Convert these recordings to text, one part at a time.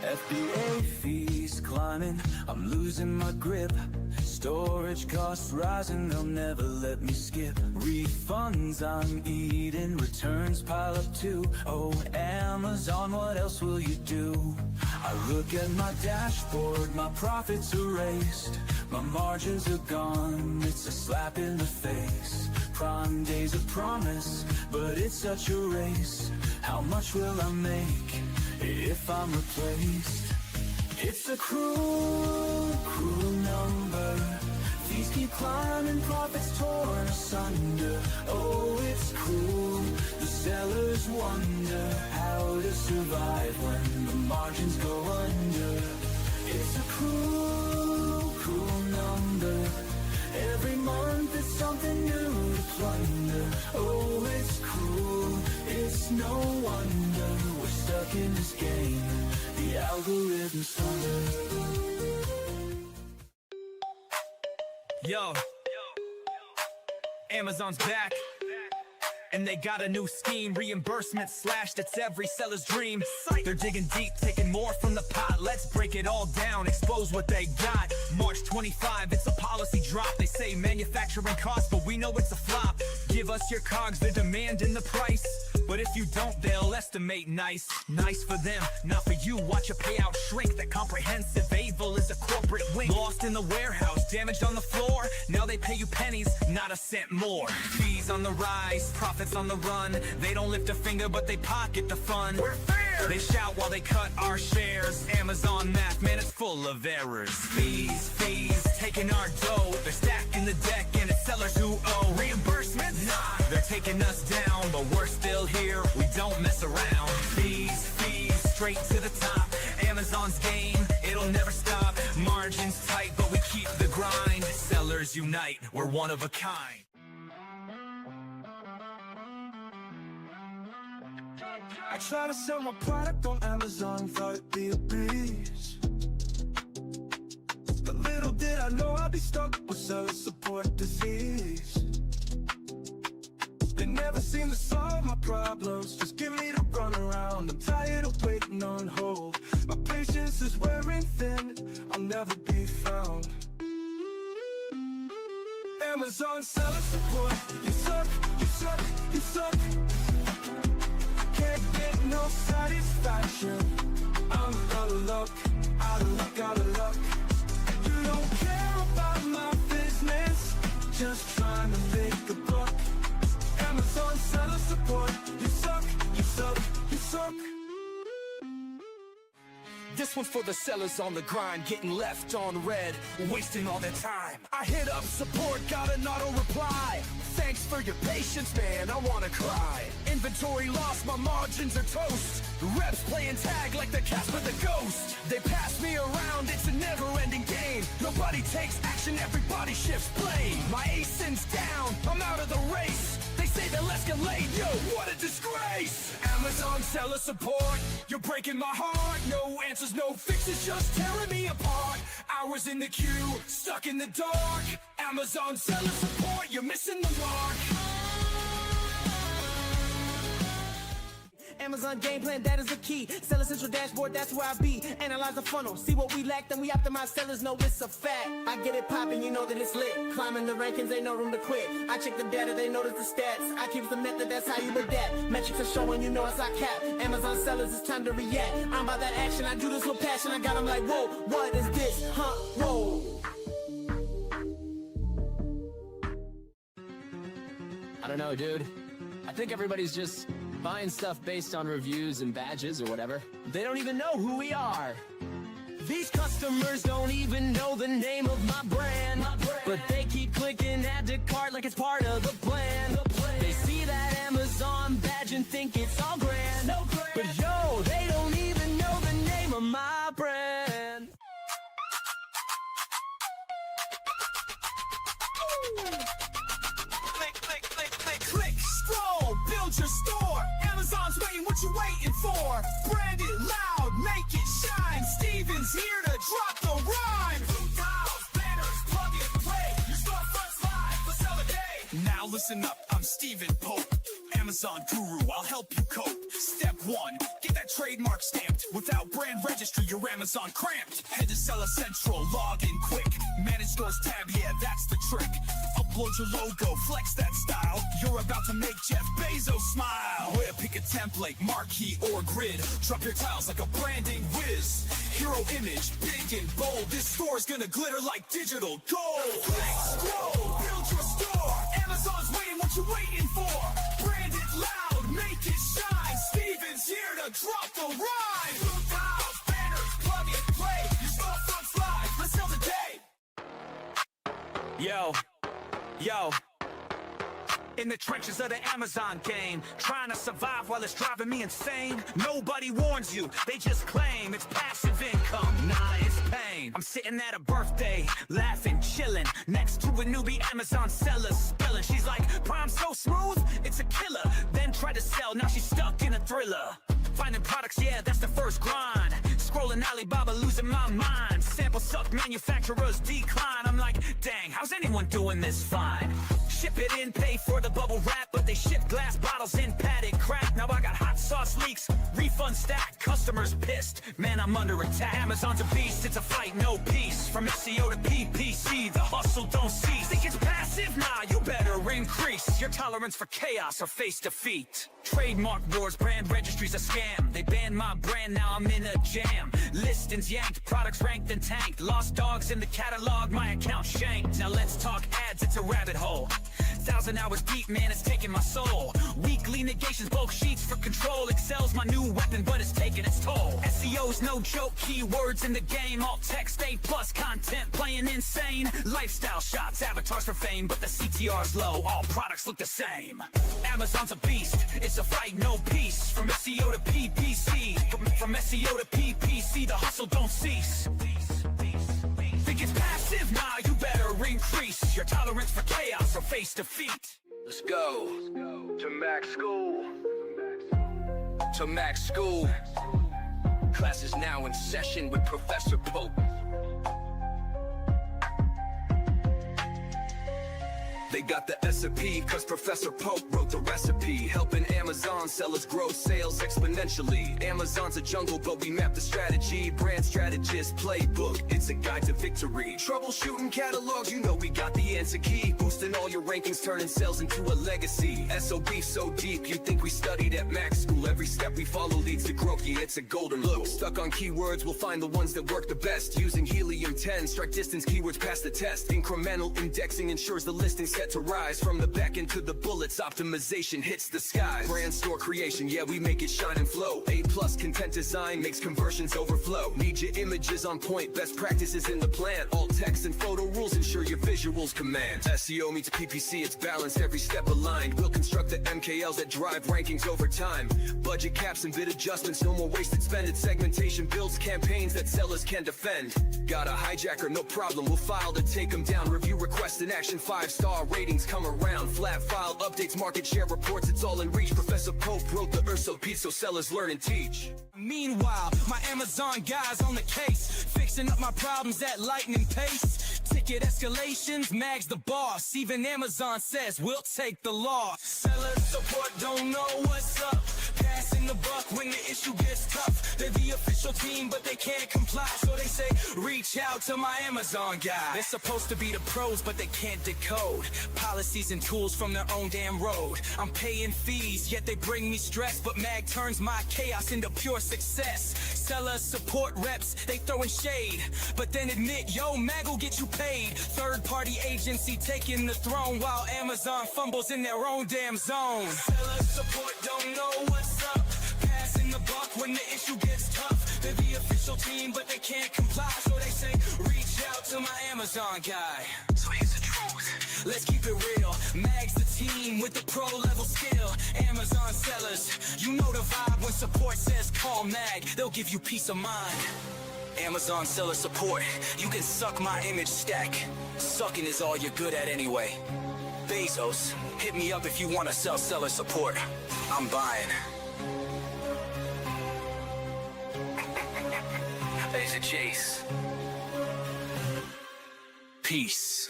FBA fees climbing, I'm losing my grip. Storage costs rising, they'll never let me skip. Refunds I'm eating, returns pile up too. Oh, Amazon, what else will you do? I look at my dashboard, my profits erased. My margins are gone, it's a slap in the face. Prime Day's a promise, but it's such a race. How much will I make if I'm replaced? It's a cruel, cruel number. Fees keep climbing, profits torn asunder. Oh, it's cruel, the sellers wonder how to survive when the margins go under. It's a cruel, cruel number. Every month it's something new to plunder. Oh, it's cruel, it's no wonder we're stuck in this game, the algorithm's thunder. Yo, Amazon's back, and they got a new scheme. Reimbursement slashed, it's every seller's dream. They're digging deep, taking more from the pot. Let's break it all down, expose what they got. March 25, it's a policy drop. They say manufacturing costs, but we know it's a flop. Give us your cogs, they're demanding the price. But if you don't, they'll estimate nice. Nice for them, not for you. Watch your payout shrink. That comprehensive evil is a corporate wing. Lost in the warehouse, damaged on the floor. Now they pay you pennies, not a cent more. Fees on the rise, profits on the run. They don't lift a finger, but they pocket the fun. We're fair! They shout while they cut our shares. Amazon math, man, it's full of errors. Fees, taking our dough. They're stacking the deck, and it's sellers who owe. Reimbursement? Nah, they're taking us down, but we're still here, we don't mess around. Fees, straight to the top. Amazon's game, it'll never stop. Margins tight, but we keep the grind. Sellers unite, we're one of a kind. I try to sell my product on Amazon, thought it'd be a breeze. But little did I know I'd be stuck with seller support disease. They never seem to solve my problems, just give me the runaround. I'm tired of waiting on hold. My patience is wearing thin, I'll never be found. Amazon seller support, you suck, you suck, you suck. Can't get no satisfaction. I'm out of luck, out of luck, out of luck. You don't care about my business, just trying to make a buck. Amazon seller support, you suck, you suck, you suck. This one's for the sellers on the grind, getting left on red, wasting all their time. I hit up support, got an auto reply. Thanks for your patience, man, I wanna cry. Inventory lost, my margins are toast. Reps playing tag like the Casper the Ghost. They pass me around, it's a never-ending game. Nobody takes action, everybody shifts blame. My ASIN's down, I'm out of the race. They say they'll escalate, yo, what a disgrace. Amazon seller support, you're breaking my heart. No answers, no fixes, just tearing me apart. Hours in the queue, stuck in the dark. Amazon seller support, you're missing the mark. Amazon game plan, that is the key. Seller central dashboard, that's where I be. Analyze the funnel, see what we lack, then we optimize. Sellers know it's a fact. I get it poppin', you know that it's lit. Climbing the rankings, ain't no room to quit. I check the data, they notice the stats. I keep the method, that's how you adapt. Metrics are showing, you know it's our cap. Amazon sellers, it's time to react. I'm about that action, I do this with passion. I got them like, whoa, what is this? Huh, whoa. I don't know, dude. I think everybody's just buying stuff based on reviews and badges or whatever. They don't even know who we are. These customers don't even know the name of my brand. But they keep clicking add to cart like it's part of the plan. They see that Amazon badge and think it's all grand. But yo, they don't even know the name of my brand. Click, scroll, build your store. Amazon's waiting, what you waiting for? Brand it loud, make it shine. Steven's here to drop the rhyme. Blue tiles, banners, plug and play. Your storefront's live, let's sell a day. Now listen up, I'm Steven Pope. Amazon guru, I'll help you cope. Step 1, get that trademark stamped. Without brand registry, your Amazon cramped. Head to Seller Central, log in quick. Manage stores tab, yeah, that's the trick. Upload your logo, flex that style. You're about to make Jeff Bezos smile. Where pick a template, marquee or grid. Drop your tiles like a branding whiz. Hero image, big and bold. This store's gonna glitter like digital gold. Scroll, build your store. Amazon's waiting, what you waiting for? Brand it loud, make it shine. Steven's here to drop the rhyme. Blue tiles, banners, plug and play. Your storefront's live, let's sell today. Yo. In the trenches of the Amazon game, trying to survive while it's driving me insane. Nobody warns you, they just claim it's passive income. Nah, it's pain. I'm sitting at a birthday, laughing, chilling, next to a newbie Amazon seller spilling. She's like, Prime so smooth, it's a killer. Then tried to sell, now she's stuck in a thriller. Finding products, yeah, that's the first grind. Scrolling Alibaba, losing my mind. Samples suck, manufacturers decline. I'm like, dang, how's anyone doing this fine? Ship it in, pay for the bubble wrap, but they ship glass bottles in padded crap. Now I got hot sauce leaks, refund stacked, customers pissed. Man, I'm under attack. Amazon's a beast, it's a fight, no peace. From SEO to PPC, the hustle don't cease. Think it's passive? Nah, you better increase your tolerance for chaos or face defeat. Trademark wars, brand registry's a scam. They banned my brand, now I'm in a jam. Listings yanked, products ranked and tanked. Lost dogs in the catalog, my account shanked. Now let's talk ads, it's a rabbit hole. 1,000 hours deep, man, it's taking my soul. Weekly negations, bulk sheets for control. Excel's my new weapon, but it's taking its toll. SEO's no joke, keywords in the game. All text, A+ content, playing insane. Lifestyle shots, avatars for fame, but the CTR's low, all products look the same. Amazon's a beast, it's a fight, no peace. From SEO to PPC, from SEO to PPC, the hustle don't cease. Think it's passive? Nah, you better increase your tolerance for chaos or face defeat. Let's go to Mac School. To Mac School. Class is now in session with Professor Pope. They got the SOP, cause Professor Pope wrote the recipe. Helping Amazon sellers grow sales exponentially. Amazon's a jungle, but we map the strategy. Brand strategist playbook, it's a guide to victory. Troubleshooting catalogs, you know we got the answer key. Boosting all your rankings, turning sales into a legacy. SOB so deep, you think we studied at Mac School. Every step we follow leads to growth, yeah, it's a golden rule. Stuck on keywords, we'll find the ones that work the best. Using Helium 10, strike distance keywords pass the test. Incremental indexing ensures the listing set to rise. From the back end to the bullets, optimization hits the skies. Brand store creation, yeah, we make it shine and flow. A+ content design makes conversions overflow. Need your images on point, best practices in the plan. All text and photo rules ensure your visuals command. SEO meets PPC, it's balanced, every step aligned. We'll construct the MKLs that drive rankings over time. Budget caps and bid adjustments, no more wasted spending. Segmentation builds campaigns that sellers can defend. Got a hijacker, no problem, we'll file to take them down. Review requests in action, 5-star ratings come around. Flat file updates, market share reports, it's all in reach. Professor Pope wrote the SOP so sellers learn and teach. Meanwhile, my Amazon guys on the case, fixing up my problems at lightning pace. Ticket escalations, Mag's the boss. Even Amazon says we'll take the loss. Seller support don't know what's up. Passing the buck when the issue gets tough. They're the official team, but they can't comply. So they say, reach out to my Amazon guy. They're supposed to be the pros, but they can't decode policies and tools from their own damn road. I'm paying fees, yet they bring me stress. But Mag turns my chaos into pure success. Seller support reps, they throwing shade, but then admit, yo, Mag will get you paid. Third-party agency taking the throne while Amazon fumbles in their own damn zone. Seller support don't know what's up. Passing the buck when the issue gets tough. They're the official team, but they can't comply. So they say, reach out to my Amazon guy. So here's the truth, let's keep it real. Mag's the team with the pro-level skill. Amazon sellers, you know the vibe when support says call Mag. They'll give you peace of mind. Amazon seller support, you can suck my image stack. Sucking is all you're good at anyway. Bezos, hit me up if you want to sell seller support. I'm buying. There's a chase. Peace.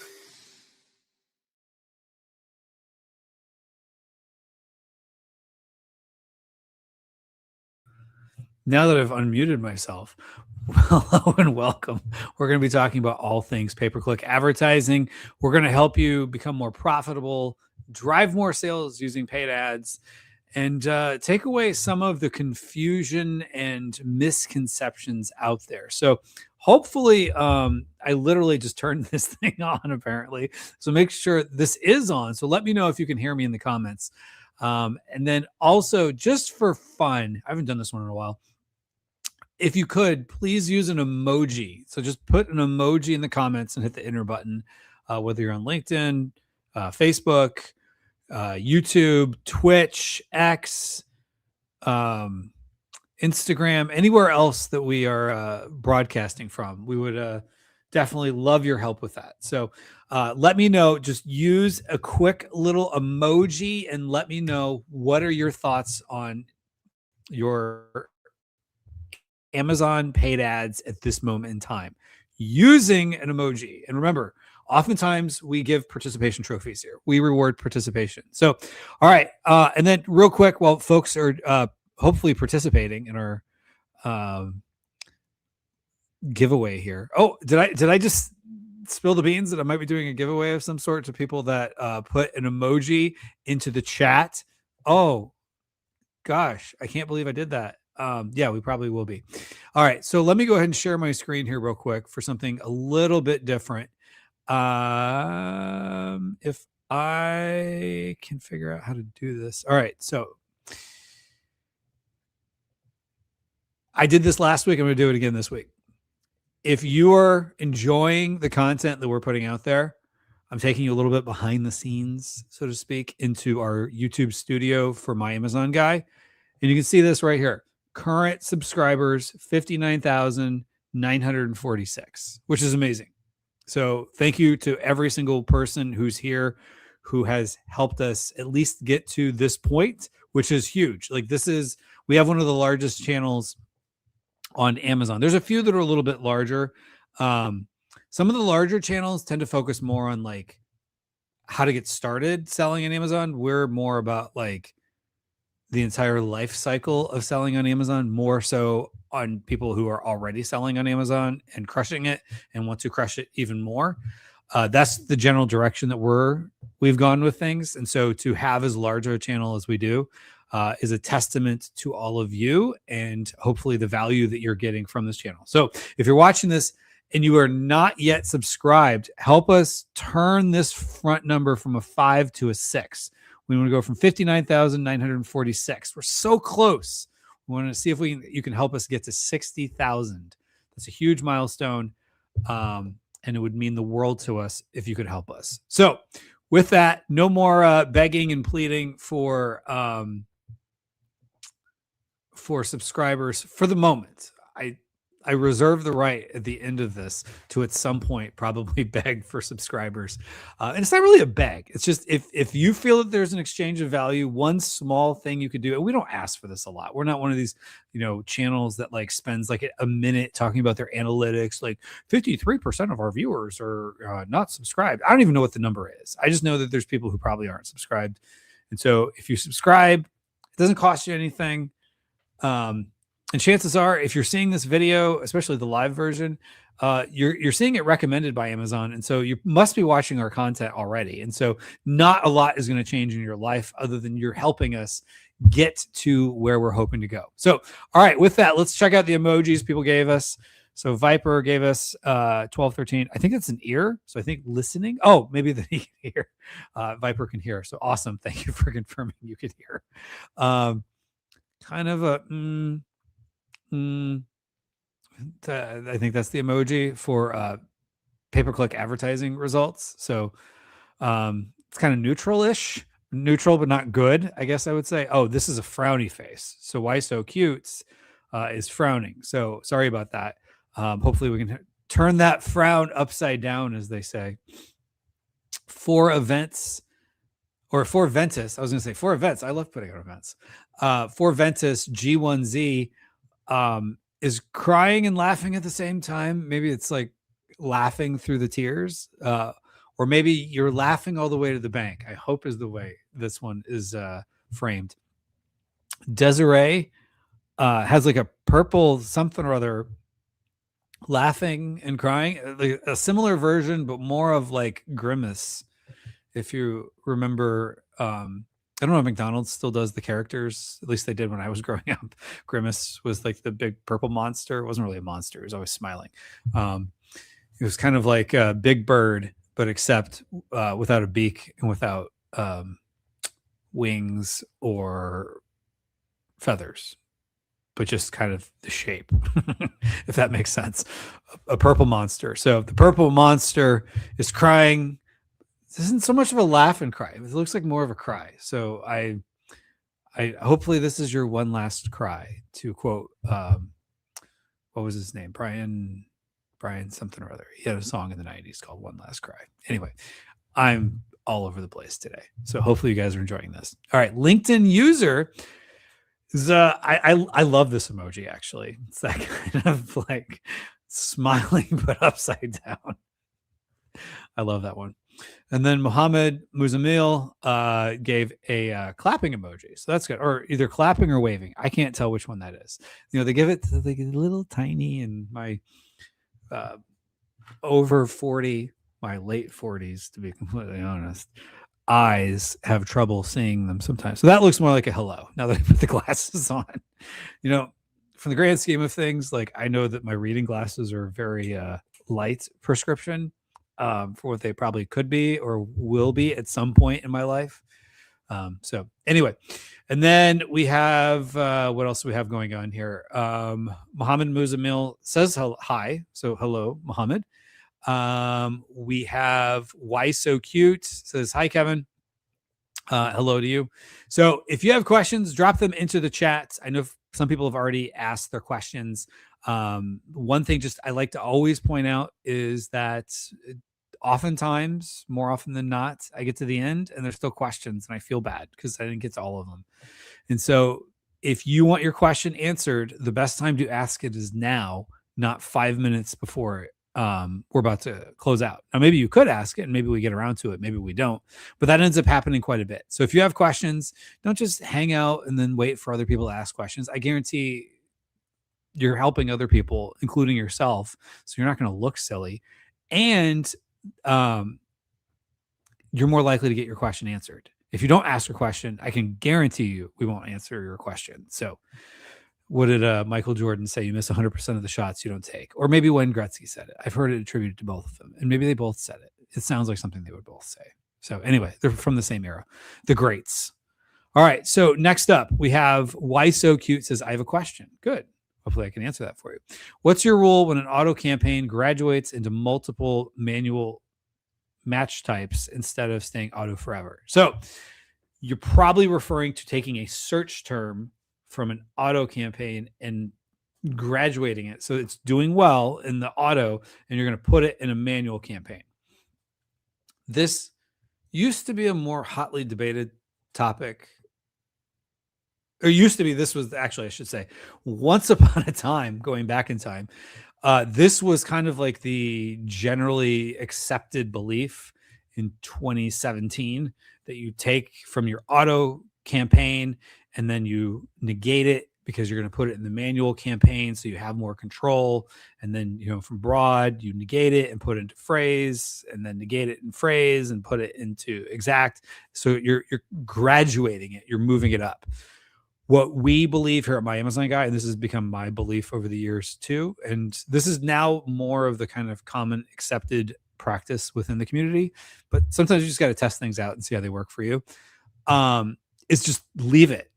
Now that I've unmuted myself, hello and welcome. We're going to be talking about all things pay-per-click advertising. We're going to help you become more profitable, drive more sales using paid ads, and take away some of the confusion and misconceptions out there. So hopefully, I literally just turned this thing on apparently. So make sure this is on. So let me know if you can hear me in the comments. And then also, just for fun, I haven't done this one in a while. If you could, please use an emoji. So just put an emoji in the comments and hit the enter button, whether you're on LinkedIn, Facebook, YouTube, Twitch, X, Instagram, anywhere else that we are broadcasting from. We would definitely love your help with that. So let me know. Just use a quick little emoji and let me know what are your thoughts on your Amazon paid ads at this moment in time using an emoji. And remember, oftentimes we give participation trophies here. We reward participation. So, all right. And then real quick, while folks are hopefully participating in our giveaway here. Oh, did I just spill the beans that I might be doing a giveaway of some sort to people that put an emoji into the chat? Oh, gosh, I can't believe I did that. Yeah, we probably will be. All right, so let me go ahead and share my screen here real quick for something a little bit different. If I can figure out how to do this. All right, so I did this last week. I'm going to do it again this week. If you are enjoying the content that we're putting out there, I'm taking you a little bit behind the scenes, so to speak, into our YouTube studio for My Amazon Guy. And you can see this right here. Current subscribers, 59,946, which is amazing. So thank you to every single person who's here who has helped us at least get to this point, which is huge. Like we have one of the largest channels on Amazon. There's a few that are a little bit larger. Some of the larger channels tend to focus more on like how to get started selling on Amazon. We're more about like the entire life cycle of selling on Amazon, more so on people who are already selling on Amazon and crushing it and want to crush it even more. That's the general direction that we've gone with things. And so to have as large a channel as we do is a testament to all of you and hopefully the value that you're getting from this channel. So if you're watching this and you are not yet subscribed, help us turn this front number from a 5 to a 6. We want to go from 59,946. We're so close. We want to see if you can help us get to 60,000. That's a huge milestone. And it would mean the world to us if you could help us. So with that, no more begging and pleading for subscribers for the moment. I reserve the right at the end of this to at some point probably beg for subscribers. And it's not really a beg. It's just if you feel that there's an exchange of value, one small thing you could do, and we don't ask for this a lot. We're not one of these, channels that like spends like a minute talking about their analytics. Like 53% of our viewers are not subscribed. I don't even know what the number is. I just know that there's people who probably aren't subscribed. And so if you subscribe, it doesn't cost you anything. And chances are, if you're seeing this video, especially the live version, you're seeing it recommended by Amazon. And so you must be watching our content already. And so not a lot is going to change in your life other than you're helping us get to where we're hoping to go. So, all right, with that, let's check out the emojis people gave us. So Viper gave us 1213. I think that's an ear. So I think listening. Oh, maybe that he can hear. Viper can hear. So awesome. Thank you for confirming you can hear. Kind of a... I think that's the emoji for pay-per-click advertising results. So it's kind of neutral-ish, neutral but not good, I guess I would say. Oh, this is a frowny face. So Why So Cute is frowning. So sorry about that. Hopefully we can turn that frown upside down, as they say. For Ventus. I was going to say for events. I love putting out events. For Ventus G1Z is crying and laughing at the same time. Maybe it's like laughing through the tears, or maybe you're laughing all the way to the bank. I hope is the way this one is framed. Desiree has like a purple something or other laughing and crying, like a similar version, but more of like Grimace. If you remember, I don't know if McDonald's still does the characters. At least they did when I was growing up. Grimace was like the big purple monster. It wasn't really a monster. It was always smiling. It was kind of like a Big Bird, but except without a beak and without wings or feathers, but just kind of the shape, if that makes sense. A purple monster. So the purple monster is crying. This isn't so much of a laugh and cry. It looks like more of a cry. So I hopefully this is your one last cry, to quote what was his name? Brian something or other. He had a song in the 90s called One Last Cry. Anyway, I'm all over the place today. So hopefully you guys are enjoying this. All right, LinkedIn user is I love this emoji actually. It's that kind of like smiling but upside down. I love that one. And then Mohammed Muzamil gave a clapping emoji. So that's good. Or either clapping or waving. I can't tell which one that is. You know, they give it to like a little tiny, and my over 40, my late 40s, to be completely honest, eyes have trouble seeing them sometimes. So that looks more like a hello now that I put the glasses on. You know, from the grand scheme of things, like I know that my reading glasses are very light prescription for what they probably could be or will be at some point in my life. So anyway, and then we have what else do we have going on here? Mohammed Muzamil says hi. So hello, Mohammed. We have Why So Cute says hi, Kevin. Hello to you. So if you have questions, drop them into the chat. I know some people have already asked their questions. One thing just I like to always point out is that oftentimes, more often than not, I get to the end and there's still questions and I feel bad because I didn't get to all of them. And so if you want your question answered, the best time to ask it is now, not 5 minutes before we're about to close out. Now, maybe you could ask it and maybe we get around to it. Maybe we don't, but that ends up happening quite a bit. So if you have questions, don't just hang out and then wait for other people to ask questions. I guarantee you're helping other people, including yourself. So you're not going to look silly. And you're more likely to get your question answered. If you don't ask your question, I can guarantee you we won't answer your question. So what did Michael Jordan say? You miss 100% of the shots you don't take. Or maybe Wayne Gretzky said it. I've heard it attributed to both of them. And maybe they both said it. It sounds like something they would both say. So anyway, they're from the same era. The greats. All right. So next up, we have Why So Cute says, I have a question. Good. Hopefully I can answer that for you. What's your rule when an auto campaign graduates into multiple manual match types instead of staying auto forever? So you're probably referring to taking a search term from an auto campaign and graduating it so it's doing well in the auto and you're going to put it in a manual campaign. This used to be a more hotly debated topic. Or used to be, this was actually, I should say, once upon a time, going back in time, this was kind of like the generally accepted belief in 2017 that you take from your auto campaign and then you negate it because you're going to put it in the manual campaign so you have more control. And then, you know, from broad, you negate it and put it into phrase, and then negate it in phrase and put it into exact. So you're graduating it, you're moving it up. What we believe here at My Amazon Guy, and this has become my belief over the years too, and this is now more of the kind of common accepted practice within the community, but sometimes you just got to test things out and see how they work for you. It's just leave it.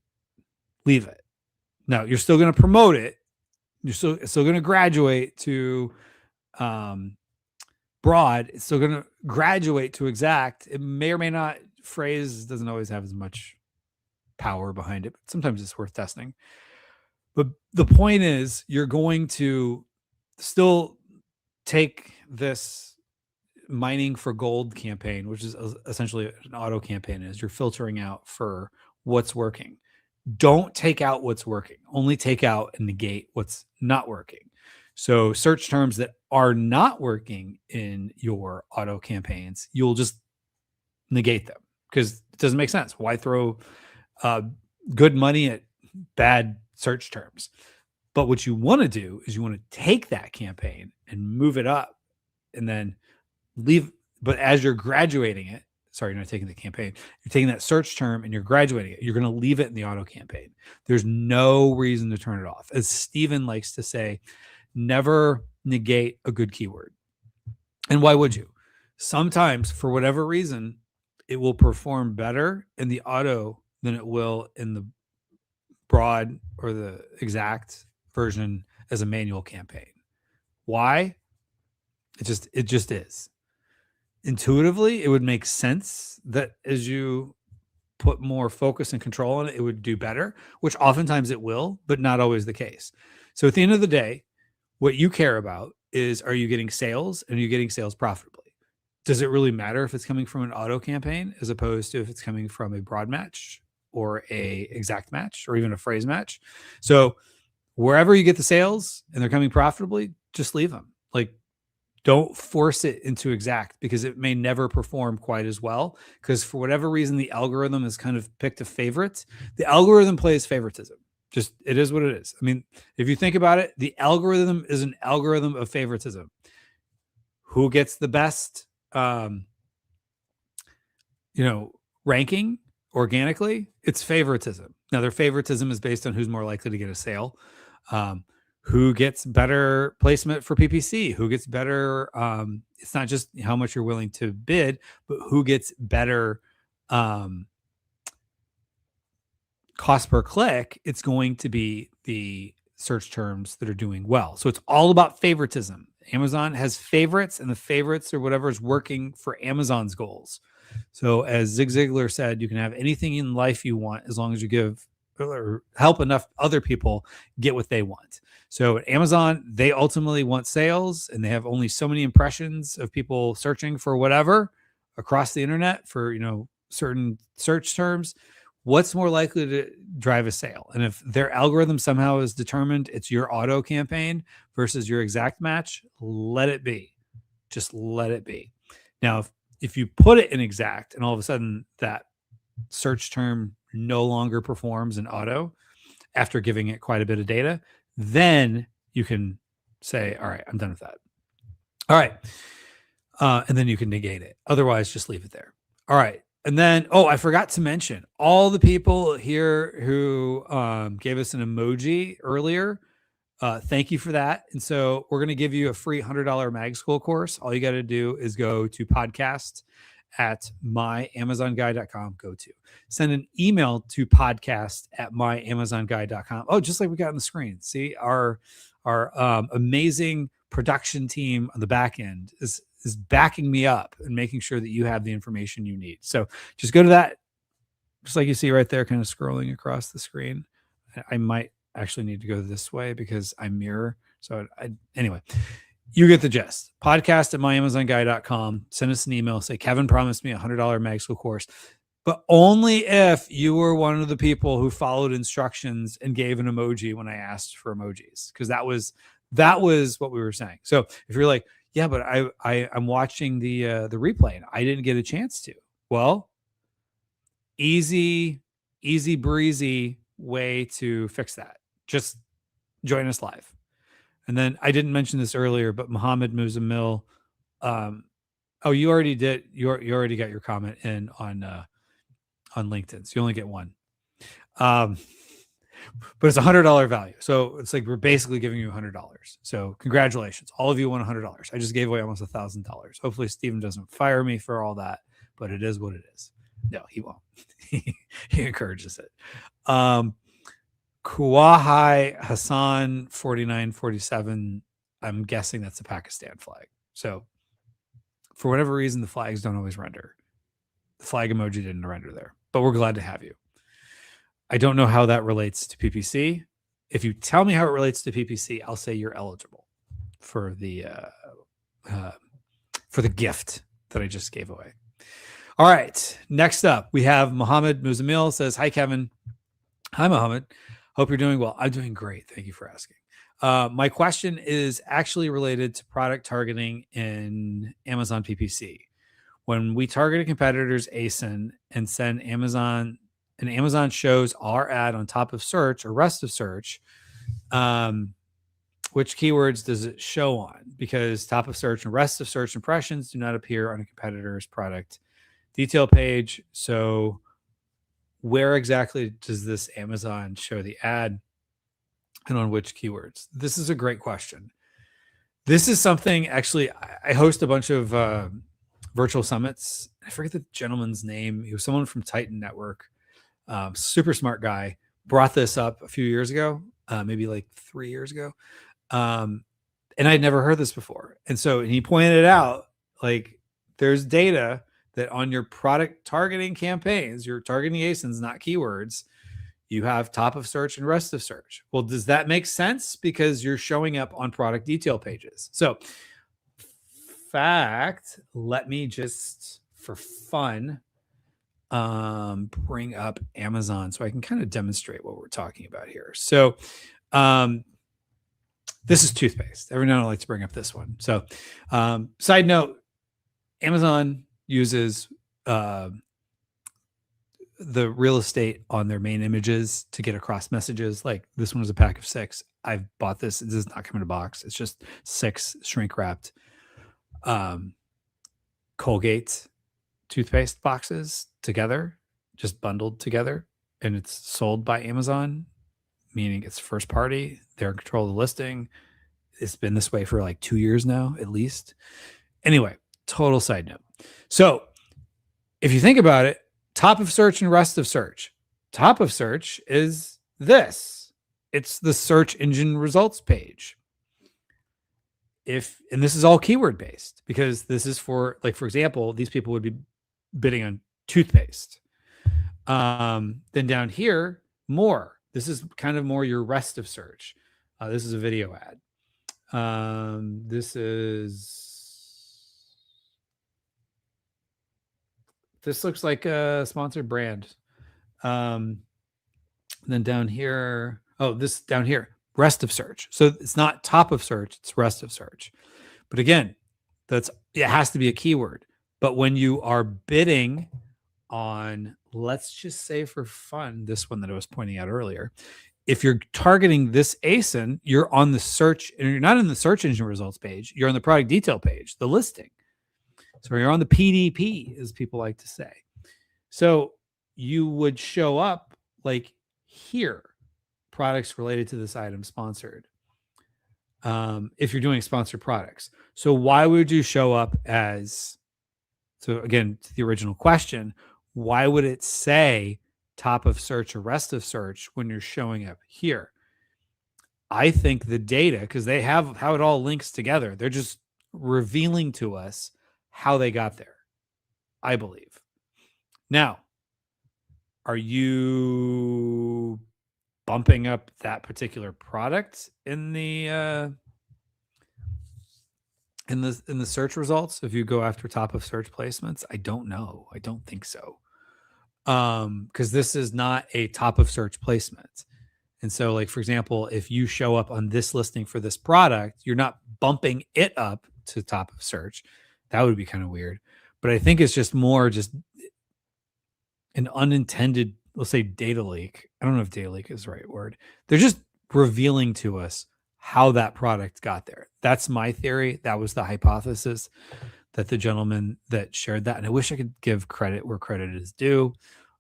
Now you're still going to promote it. You're still going to graduate to broad. It's still going to graduate to exact. It may or may not. Phrase doesn't always have as much power behind it, but sometimes it's worth testing. But the point is, you're going to still take this mining for gold campaign, which is essentially an auto campaign, is you're filtering out for what's working. Don't take out what's working. Only take out and negate what's not working. So search terms that are not working in your auto campaigns, you'll just negate them because it doesn't make sense. Why throw good money at bad search terms. But what you want to do is you want to take that campaign and move it up and then leave. But as you're graduating it, sorry, you're not taking the campaign, you're taking that search term and you're graduating it. You're going to leave it in the auto campaign. There's no reason to turn it off. As Steven likes to say, never negate a good keyword. And why would you? Sometimes, for whatever reason, it will perform better in the auto than it will in the broad or the exact version as a manual campaign. Why? It just is. Intuitively, it would make sense that as you put more focus and control on it, it would do better, which oftentimes it will, but not always the case. So at the end of the day, what you care about is, are you getting sales and are you getting sales profitably? Does it really matter if it's coming from an auto campaign as opposed to if it's coming from a broad match or a exact match or even a phrase match? So wherever you get the sales and they're coming profitably, just leave them. Like, don't force it into exact because it may never perform quite as well because for whatever reason, the algorithm has kind of picked a favorite. The algorithm plays favoritism. Just, it is what it is. I mean, if you think about it, the algorithm is an algorithm of favoritism. Who gets the best, ranking organically? It's favoritism. Now, their favoritism is based on who's more likely to get a sale. Who gets better placement for PPC? Who gets better? It's not just how much you're willing to bid, but who gets better cost per click. It's going to be the search terms that are doing well. So it's all about favoritism. Amazon has favorites, and the favorites are whatever is working for Amazon's goals. So as Zig Ziglar said, you can have anything in life you want as long as you give or help enough other people get what they want. So at Amazon, they ultimately want sales, and they have only so many impressions of people searching for whatever across the internet for, certain search terms. What's more likely to drive a sale? And if their algorithm somehow is determined it's your auto campaign versus your exact match, let it be. Just let it be. Now, if you put it in exact and all of a sudden that search term no longer performs in auto after giving it quite a bit of data, then you can say, all right, I'm done with that. All right. And then you can negate it. Otherwise, just leave it there. All right. And then, I forgot to mention all the people here who gave us an emoji earlier. Thank you for that. And so we're going to give you a free $100 Mag School course. All you got to do is go to podcast@myamazonguy.com. Send an email to podcast@myamazonguy.com. Oh, just like we got on the screen. See, our amazing production team on the back end is backing me up and making sure that you have the information you need. So just go to that, just like you see right there, kind of scrolling across the screen. I might actually need to go this way because I mirror. So anyway, you get the gist. Podcast@myamazonguy.com. Send us an email. Say, Kevin promised me a $100 Mag School course, but only if you were one of the people who followed instructions and gave an emoji when I asked for emojis, because that was what we were saying. So if you're like, yeah, but I'm watching the replay and I didn't get a chance to. Well, easy breezy way to fix that. Just join us live. And then I didn't mention this earlier, but Mohammed Muzamil, you already did. You already got your comment in on LinkedIn. So you only get one. But it's $100 value. So it's like we're basically giving you $100. So congratulations. All of you won $100. I just gave away almost $1,000. Hopefully Steven doesn't fire me for all that, but it is what it is. No, he won't. He encourages it. Kuwahai Hassan 4947. I'm guessing that's a Pakistan flag. So for whatever reason, the flags don't always render. The flag emoji didn't render there, but we're glad to have you. I don't know how that relates to PPC. If you tell me how it relates to PPC, I'll say you're eligible for the gift that I just gave away. All right. Next up, we have Mohammed Muzamil says, hi, Kevin. Hi, Mohammed. Hope you're doing well. I'm doing great. Thank you for asking. My question is actually related to product targeting in Amazon PPC. When we target a competitor's ASIN and send Amazon and Amazon shows our ad on top of search or rest of search, which keywords does it show on? Because top of search and rest of search impressions do not appear on a competitor's product detail page. So where exactly does this Amazon show the ad, and on which keywords? This is a great question. This is something, actually, I host a bunch of virtual summits. I forget the gentleman's name. He was someone from Titan Network. Super smart guy. Brought this up a few years ago, maybe like 3 years ago. And I'd never heard this before. And so he pointed out, like, there's data that on your product targeting campaigns, you're targeting ASINs, not keywords. You have top of search and rest of search. Well, does that make sense? Because you're showing up on product detail pages. So, fact, let me just, for fun, bring up Amazon so I can kind of demonstrate what we're talking about here. So, this is toothpaste. Every now and then I like to bring up this one. So, side note, Amazon uses the real estate on their main images to get across messages. Like this one was a pack of 6. I've bought this. This does not come in a box. It's just 6 shrink wrapped Colgate toothpaste boxes together, just bundled together. And it's sold by Amazon, meaning it's first party. They're in control of the listing. It's been this way for like 2 years now, at least. Anyway, total side note. So if you think about it, top of search and rest of search. Top of search is this. It's the search engine results page. And this is all keyword based, because this is for, like, for example, these people would be bidding on toothpaste. Then down here, more. This is kind of more your rest of search. This is a video ad. This looks like a sponsored brand. Then down here, this down here, rest of search. So it's not top of search, it's rest of search. But again, it has to be a keyword. But when you are bidding on, let's just say for fun, this one that I was pointing out earlier, if you're targeting this ASIN, you're on the search, and you're not in the search engine results page, you're on the product detail page, the listing. So you're on the PDP, as people like to say. So you would show up like here, products related to this item sponsored, if you're doing sponsored products. So why would you show up as, so again, to the original question, why would it say top of search or rest of search when you're showing up here? I think the data, because they have how it all links together, they're just revealing to us how they got there, I believe. Now, are you bumping up that particular product in the search results if you go after top of search placements? I don't know. I don't think so. Because this is not a top of search placement. And so, like, for example, if you show up on this listing for this product, you're not bumping it up to top of search. That would be kind of weird. But I think it's just more just an unintended, let's say, data leak. I don't know if data leak is the right word. They're just revealing to us how that product got there. That's my theory. That was the hypothesis that the gentleman that shared that. And I wish I could give credit where credit is due.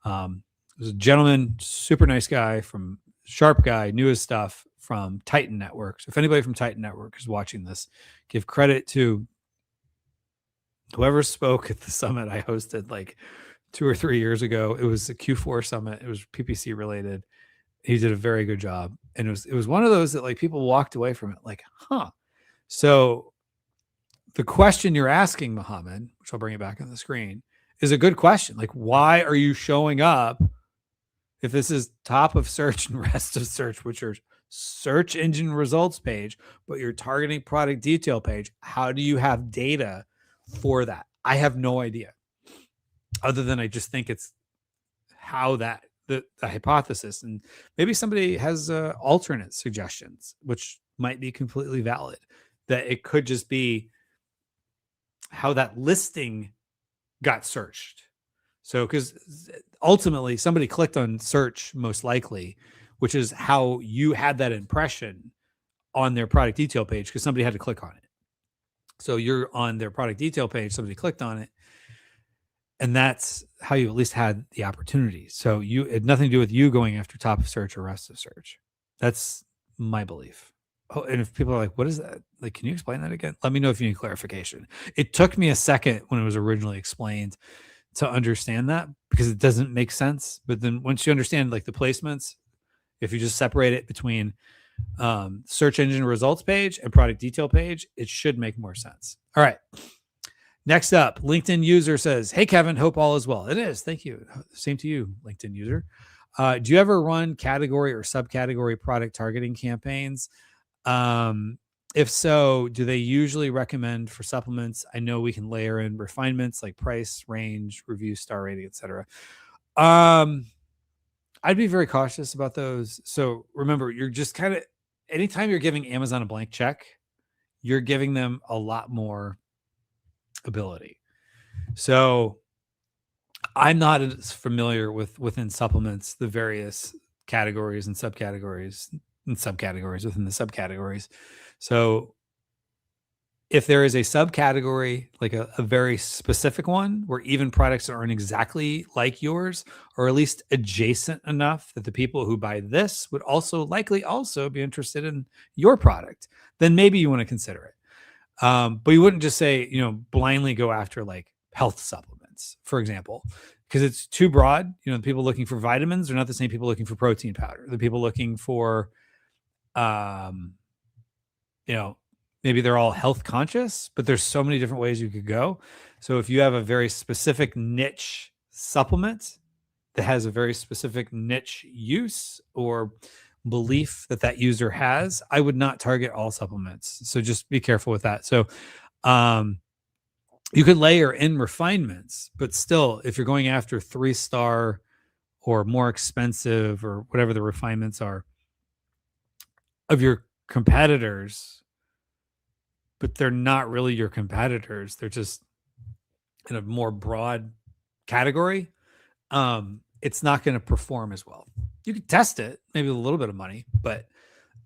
There's a gentleman, super nice guy, from sharp guy, knew his stuff, from Titan Network. So if anybody from Titan Network is watching this, give credit to whoever spoke at the summit I hosted like 2 or 3 years ago. It was a Q4 summit. It was PPC related. He did a very good job. And it was one of those that, like, people walked away from it like, huh. So the question you're asking, Muhammad, which I'll bring it back on the screen, is a good question. Like, why are you showing up if this is top of search and rest of search, which are search engine results page, but you're targeting product detail page? How do you have data for that? I have no idea, other than I just think it's how that the hypothesis, and maybe somebody has alternate suggestions, which might be completely valid, that it could just be how that listing got searched. So, because ultimately somebody clicked on search, most likely, which is how you had that impression on their product detail page, because somebody had to click on it. So you're on their product detail page, somebody clicked on it, and that's how you at least had the opportunity. So it had nothing to do with you going after top of search or rest of search. That's my belief. Oh, and if people are like, what is that? Like, can you explain that again? Let me know if you need clarification. It took me a second when it was originally explained to understand that, because it doesn't make sense. But then once you understand like the placements, if you just separate it between search engine results page and product detail page, it should make more sense. All right. Next up, LinkedIn user says, hey, Kevin, hope all is well. It is. Thank you. Same to you, LinkedIn user. Do you ever run category or subcategory product targeting campaigns? If so, do they usually recommend for supplements? I know we can layer in refinements like price, range, review, star rating, etc. I'd be very cautious about those. So remember, you're just kind of, anytime you're giving Amazon a blank check, you're giving them a lot more ability. So I'm not as familiar with within supplements, the various categories and subcategories within the subcategories. So if there is a subcategory, like a very specific one where even products aren't exactly like yours, or at least adjacent enough that the people who buy this would also likely also be interested in your product, then maybe you want to consider it. But you wouldn't just say, blindly go after like health supplements, for example, because it's too broad. The people looking for vitamins are not the same people looking for protein powder. The people looking for, maybe they're all health conscious, but there's so many different ways you could go. So if you have a very specific niche supplement that has a very specific niche use or belief that user has, I would not target all supplements. So just be careful with that. So you could layer in refinements, but still, if you're going after 3-star or more expensive or whatever the refinements are of your competitors, but they're not really your competitors, they're just in a more broad category, it's not going to perform as well. You could test it, maybe with a little bit of money, but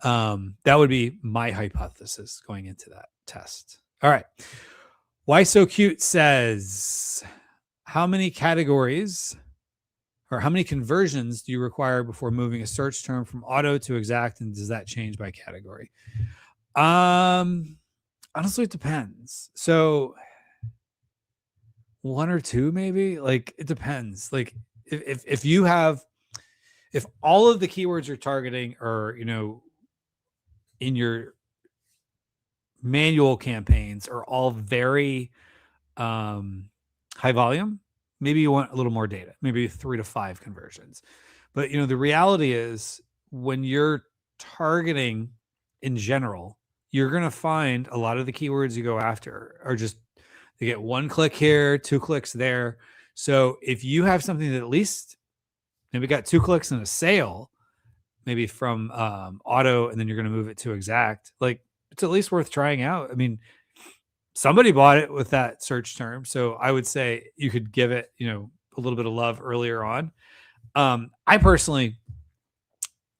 that would be my hypothesis going into that test. All right. Why So Cute says, how many categories or how many conversions do you require before moving a search term from auto to exact? And does that change by category? Honestly, it depends. So 1 or 2, maybe. Like, it depends. Like if all of the keywords you're targeting are, in your manual campaigns are all very high volume, maybe you want a little more data, maybe 3 to 5 conversions. But, the reality is when you're targeting in general, you're going to find a lot of the keywords you go after are just, they get 1 click here, 2 clicks there. So if you have something that at least maybe got 2 clicks and a sale, maybe from auto, and then you're going to move it to exact, like, it's at least worth trying out. I mean, somebody bought it with that search term. So I would say you could give it, a little bit of love earlier on. I personally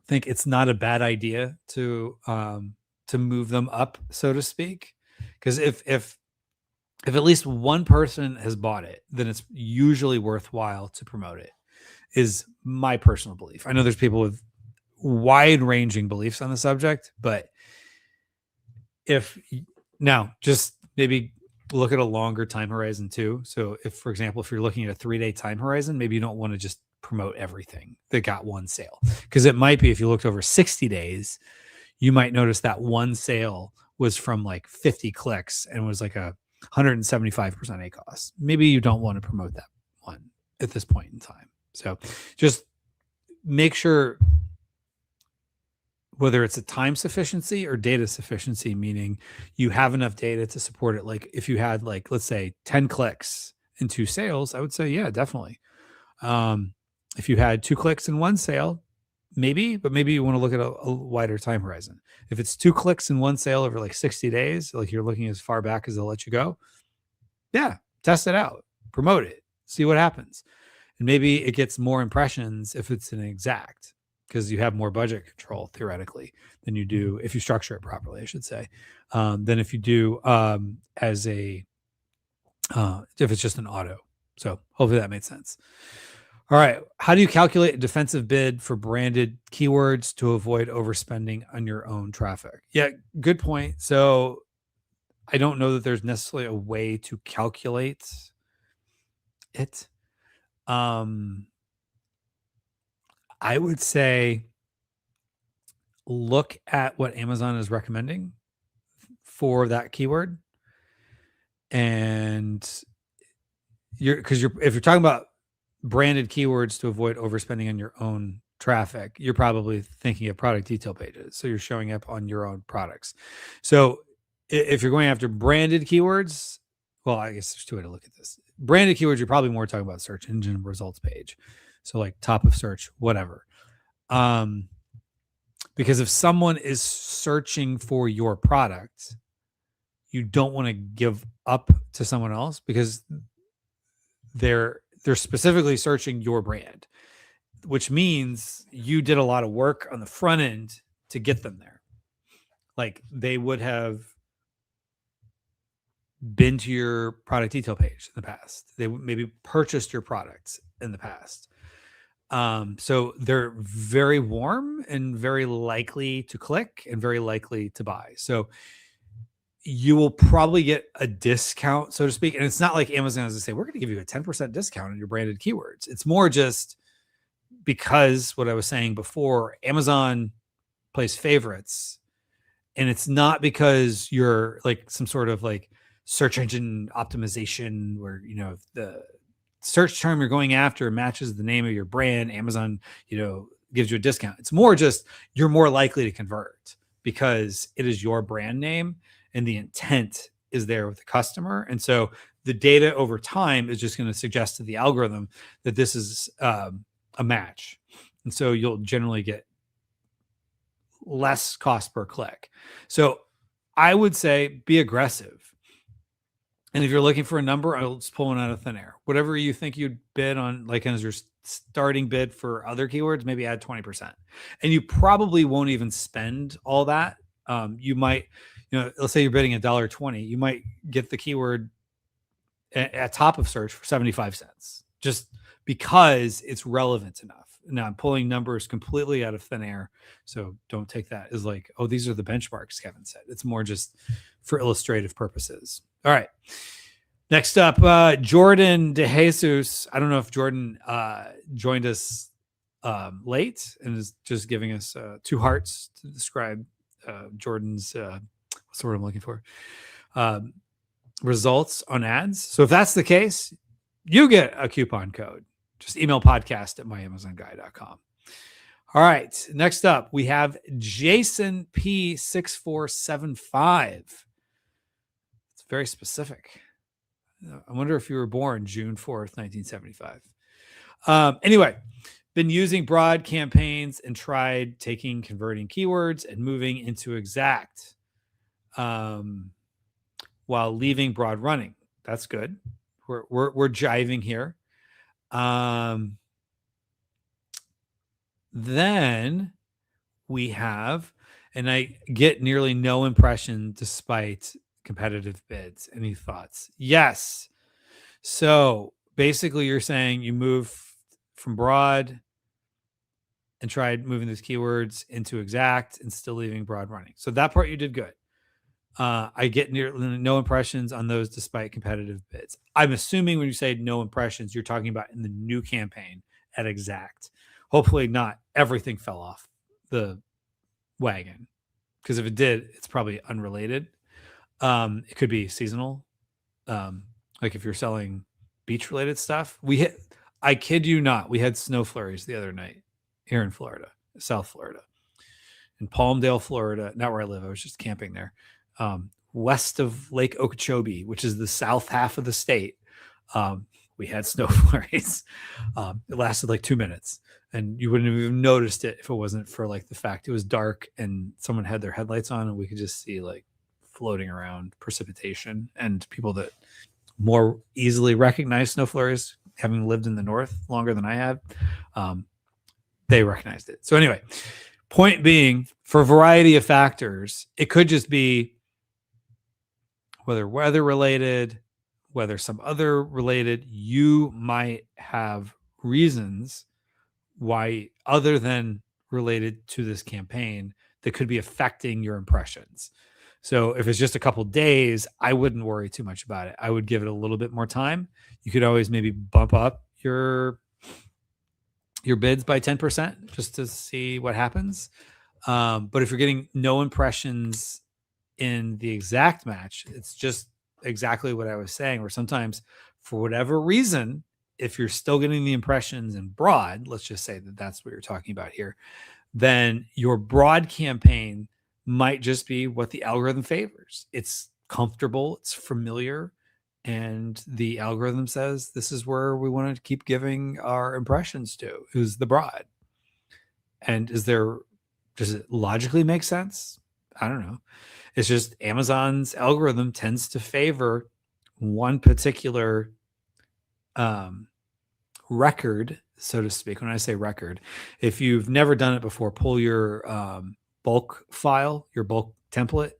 think it's not a bad idea to move them up, so to speak, because if at least one person has bought it, then it's usually worthwhile to promote it, is my personal belief. I know there's people with wide ranging beliefs on the subject, but now just maybe look at a longer time horizon too. So if, for example, if you're looking at a 3-day time horizon, maybe you don't want to just promote everything that got 1 sale, because it might be, if you looked over 60 days, you might notice that 1 sale was from like 50 clicks and was like a 175% ACoS. Maybe you don't want to promote that one at this point in time. So just make sure, whether it's a time sufficiency or data sufficiency, meaning you have enough data to support it. Like if you had, like, let's say 10 clicks and 2 sales, I would say, yeah, definitely. If you had 2 clicks and 1 sale, maybe, but maybe you want to look at a wider time horizon. If it's 2 clicks and 1 sale over like 60 days, like you're looking as far back as they'll let you go, yeah, test it out, promote it, see what happens. And maybe it gets more impressions if it's an exact, because you have more budget control theoretically than you do if you structure it properly, I should say, than if you do as a if it's just an auto. So hopefully that made sense. All right. How do you calculate a defensive bid for branded keywords to avoid overspending on your own traffic? Yeah, good point. So I don't know that there's necessarily a way to calculate it. I would say look at what Amazon is recommending for that keyword. And if you're talking about branded keywords to avoid overspending on your own traffic, you're probably thinking of product detail pages. So you're showing up on your own products. So if you're going after branded keywords, well, I guess there's two ways to look at this. Branded keywords, you're probably more talking about search engine results page. So like top of search, whatever. Because if someone is searching for your product, you don't want to give up to someone else because they're specifically searching your brand, which means you did a lot of work on the front end to get them there. Like they would have been to your product detail page in the past. They maybe purchased your products in the past. So they're very warm and very likely to click and very likely to buy. So you will probably get a discount, so to speak. And it's not like Amazon has to say, we're going to give you a 10% discount on your branded keywords. It's more just because what I was saying before, Amazon plays favorites. And it's not because you're like some sort of like search engine optimization where, you know, the search term you're going after matches the name of your brand. Amazon, you know, gives you a discount. It's more just you're more likely to convert because it is your brand name and the intent is there with the customer. And so the data over time is just going to suggest to the algorithm that this is a match. And so you'll generally get less cost per click. So I would say be aggressive. And if you're looking for a number, I'll just pull one out of thin air. Whatever you think you'd bid on, like as your starting bid for other keywords, maybe add 20%. And you probably won't even spend all that. You might, you know, let's say you're bidding $1.20, you might get the keyword at top of search for 75 cents, just because it's relevant enough. Now I'm pulling numbers completely out of thin air. So don't take that as like, oh, these are the benchmarks, Kevin said. It's more just for illustrative purposes. All right. Next up, Jordan De Jesus. I don't know if Jordan joined us late and is just giving us 2 hearts to describe Jordan's, what's the word I'm looking for? Results on ads. So if that's the case, you get a coupon code. Just email podcast@myamazonguy.com. All right. Next up, we have Jason P6475. It's very specific. I wonder if you were born June 4th, 1975. Anyway, been using broad campaigns and tried taking converting keywords and moving into exact while leaving broad running. That's good. We're jiving here. Then we have, and I get nearly no impression despite competitive bids. Any thoughts? Yes. So basically you're saying you move from broad and tried moving those keywords into exact and still leaving broad running. So that part you did good. I get nearly no impressions on those despite competitive bids. I'm assuming when you say no impressions, you're talking about in the new campaign at exact. Hopefully not everything fell off the wagon, because if it did, it's probably unrelated. It could be seasonal. Like if you're selling beach related stuff, I kid you not, we had snow flurries the other night here in Florida, South Florida, in Palmdale, Florida. Not where I live. I was just camping there. West of Lake Okeechobee, which is the south half of the state. We had snow flurries. It lasted like 2 minutes, and you wouldn't have even noticed it if it wasn't for like the fact it was dark and someone had their headlights on and we could just see like floating around precipitation. And people that more easily recognize snow flurries having lived in the North longer than I have, they recognized it. So anyway, point being, for a variety of factors, it could just be whether weather related, whether some other related, you might have reasons why other than related to this campaign that could be affecting your impressions. So if it's just a couple days, I wouldn't worry too much about it. I would give it a little bit more time. You could always maybe bump up your bids by 10% just to see what happens. But if you're getting no impressions in the exact match, it's just exactly what I was saying, where sometimes for whatever reason, if you're still getting the impressions in broad, let's just say that that's what you're talking about here, then your broad campaign might just be what the algorithm favors. It's comfortable, it's familiar, and the algorithm says this is where we want to keep giving our impressions to, who's the broad. And does it logically make sense? I don't know. It's just Amazon's algorithm tends to favor one particular record, so to speak. When I say record, if you've never done it before, pull your bulk file, your bulk template.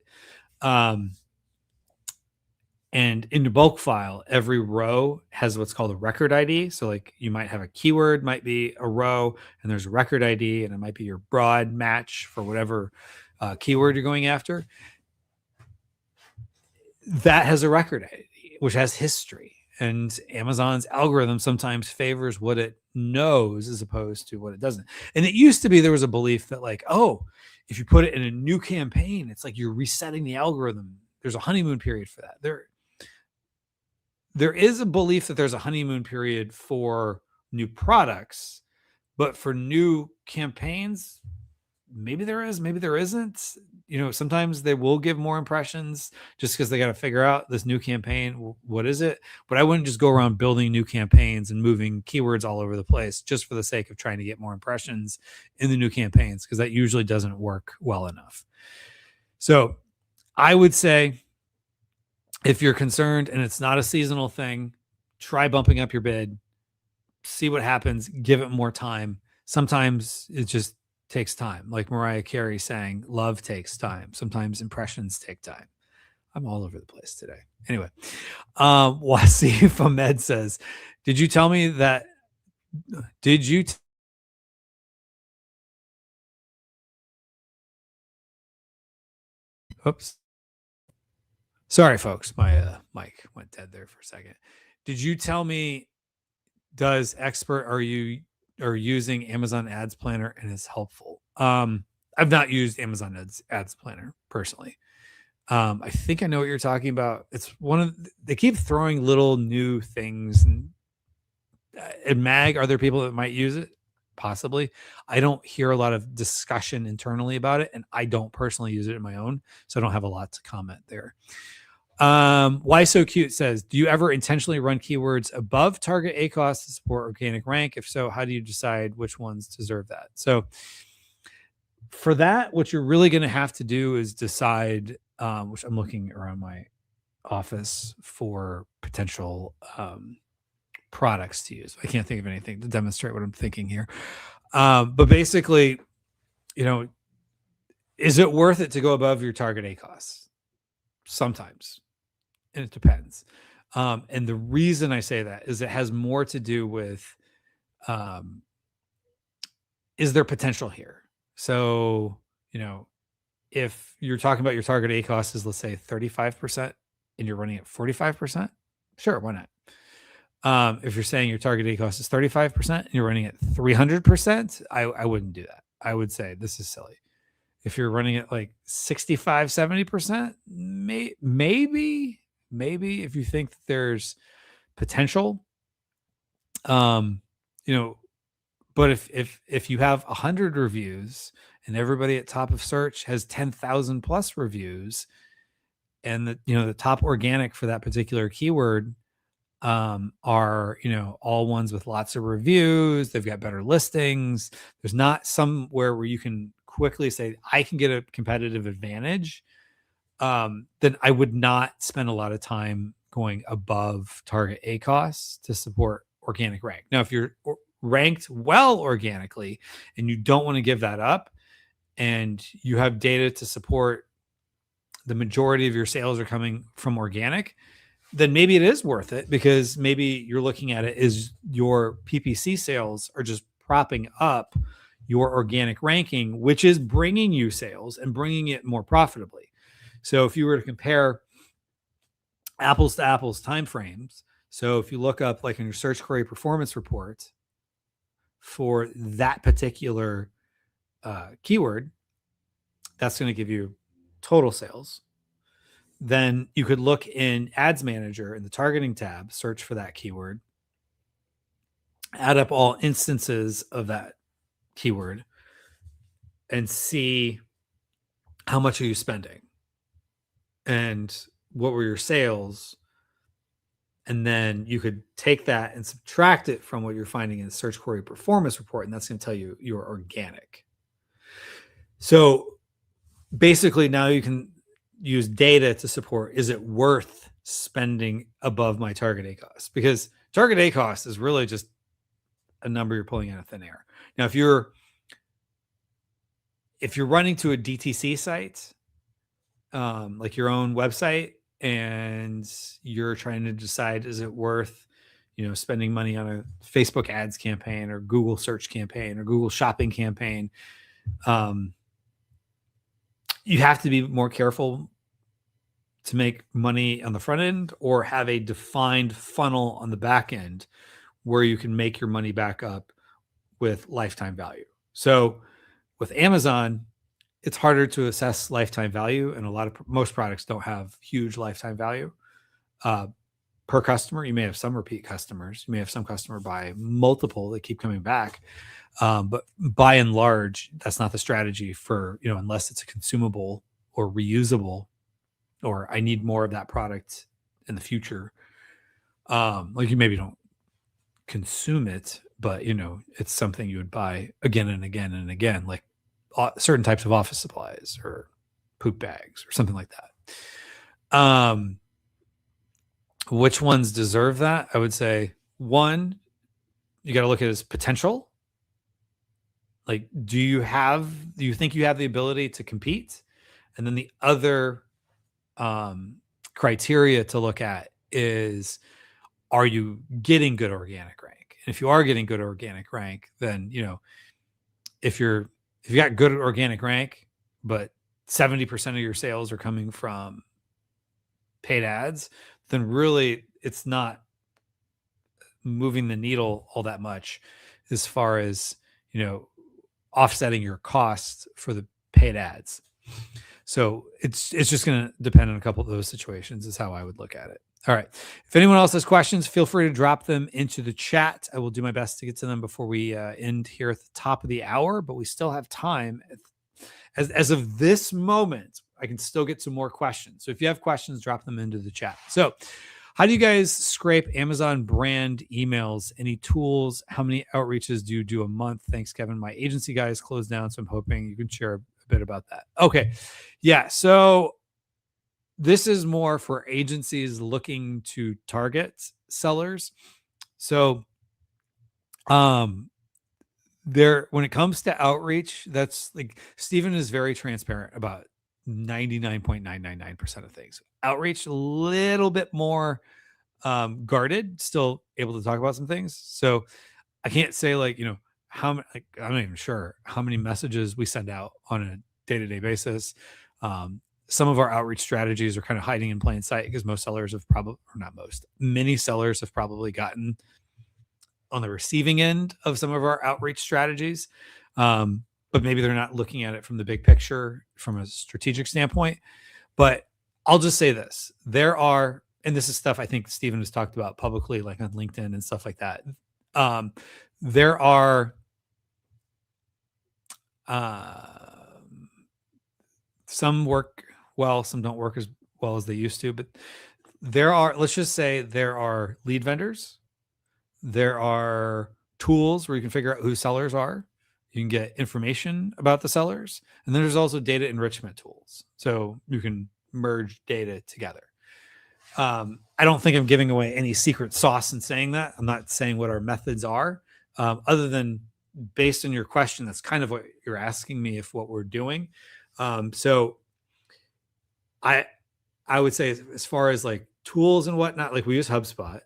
And in the bulk file, every row has what's called a record ID. So like you might have a keyword, might be a row, and there's a record ID, and it might be your broad match for whatever keyword you're going after. That has a record ID, which has history. And Amazon's algorithm sometimes favors what it knows as opposed to what it doesn't. And it used to be there was a belief that like, oh, if you put it in a new campaign, it's like you're resetting the algorithm. There's a honeymoon period for that. There is a belief that there's a honeymoon period for new products, but for new campaigns, maybe there is, maybe there isn't. You know, sometimes they will give more impressions just because they got to figure out this new campaign. What is it? But I wouldn't just go around building new campaigns and moving keywords all over the place just for the sake of trying to get more impressions in the new campaigns, because that usually doesn't work well enough. So I would say, if you're concerned and it's not a seasonal thing, try bumping up your bid, see what happens, give it more time. Sometimes it just takes time. Like Mariah Carey saying, love takes time. Sometimes impressions take time. I'm all over the place today. Anyway, Wasif Ahmed says, did you tell me that, oops. Sorry, folks. My mic went dead there for a second. Did you tell me, does expert are using Amazon Ads Planner and it's helpful? I've not used Amazon Ads Planner personally. I think I know what you're talking about. It's they keep throwing little new things. And in MAG, are there people that might use it? Possibly. I don't hear a lot of discussion internally about it, and I don't personally use it in my own, so I don't have a lot to comment there. Why So Cute says, do you ever intentionally run keywords above target ACoS to support organic rank? If so, how do you decide which ones deserve that? So for that, what you're really going to have to do is decide, which I'm looking around my office for potential products to use. I can't think of anything to demonstrate what I'm thinking here. But basically, you know, is it worth it to go above your target ACoS? Sometimes. And it depends. And the reason I say that is it has more to do with, is there potential here? So, you know, if you're talking about your target ACoS is, let's say 35% and you're running at 45%, sure, why not? If you're saying your target ACoS is 35% and you're running at 300%, I wouldn't do that. I would say this is silly. If you're running at like 65, 70%, maybe if you think that there's potential, you know, but if you have 100 reviews and everybody at top of search has 10,000 plus reviews, and the top organic for that particular keyword are, all ones with lots of reviews, they've got better listings, there's not somewhere where you can quickly say I can get a competitive advantage, then I would not spend a lot of time going above target ACoS to support organic rank. Now, if you're ranked well organically and you don't want to give that up, and you have data to support the majority of your sales are coming from organic, then maybe it is worth it, because maybe you're looking at it as your PPC sales are just propping up your organic ranking, which is bringing you sales and bringing it more profitably. So if you were to compare apples to apples timeframes, so if you look up like in your search query performance report for that particular keyword, that's going to give you total sales. Then you could look in Ads Manager in the targeting tab, search for that keyword, add up all instances of that keyword, and see how much are you spending and what were your sales. And then you could take that and subtract it from what you're finding in the search query performance report, and that's going to tell you you're organic. So basically now you can use data to support, is it worth spending above my target ACoS? Because target ACoS is really just a number you're pulling out of thin air. Now, if you're running to a DTC site, like your own website, and you're trying to decide, is it worth, spending money on a Facebook ads campaign or Google search campaign or Google shopping campaign, you have to be more careful to make money on the front end, or have a defined funnel on the back end where you can make your money back up with lifetime value. So with Amazon, it's harder to assess lifetime value, and most products don't have huge lifetime value per customer. You may have some repeat customers. You may have some customer buy multiple that keep coming back. But by and large, that's not the strategy for, unless it's a consumable or reusable, or I need more of that product in the future. Like you maybe don't consume it, but it's something you would buy again and again and again, like certain types of office supplies or poop bags or something like that. Which ones deserve that? I would say, one, you got to look at his potential. Like, do you think you have the ability to compete? And then the other criteria to look at is, are you getting good organic rank? And if you are getting good organic rank, then, if you got good organic rank, but 70% of your sales are coming from paid ads, then really it's not moving the needle all that much as far as, offsetting your costs for the paid ads. So it's just going to depend on a couple of those situations is how I would look at it. All right. If anyone else has questions, feel free to drop them into the chat. I will do my best to get to them before we end here at the top of the hour, but we still have time. As of this moment, I can still get some more questions. So if you have questions, drop them into the chat. So how do you guys scrape Amazon brand emails? Any tools? How many outreaches do you do a month? Thanks, Kevin. My agency guys closed down, so I'm hoping you can share a bit about that. Okay. Yeah. So this is more for agencies looking to target sellers. So when it comes to outreach, that's like Stephen is very transparent about 99.999% of things. Outreach, a little bit more guarded, still able to talk about some things. So I can't say I'm not even sure how many messages we send out on a day-to-day basis. Some of our outreach strategies are kind of hiding in plain sight because many sellers have probably gotten on the receiving end of some of our outreach strategies. But maybe they're not looking at it from the big picture from a strategic standpoint. But I'll just say this. And this is stuff I think Stephen has talked about publicly, like on LinkedIn and stuff like that. There are some work well, some don't work as well as they used to, but let's just say there are lead vendors. There are tools where you can figure out who sellers are. You can get information about the sellers. And then there's also data enrichment tools. So you can merge data together. I don't think I'm giving away any secret sauce in saying that. I'm not saying what our methods are, other than based on your question. That's kind of what you're asking me, if what we're doing. So I would say, as far as like tools and whatnot, like we use HubSpot,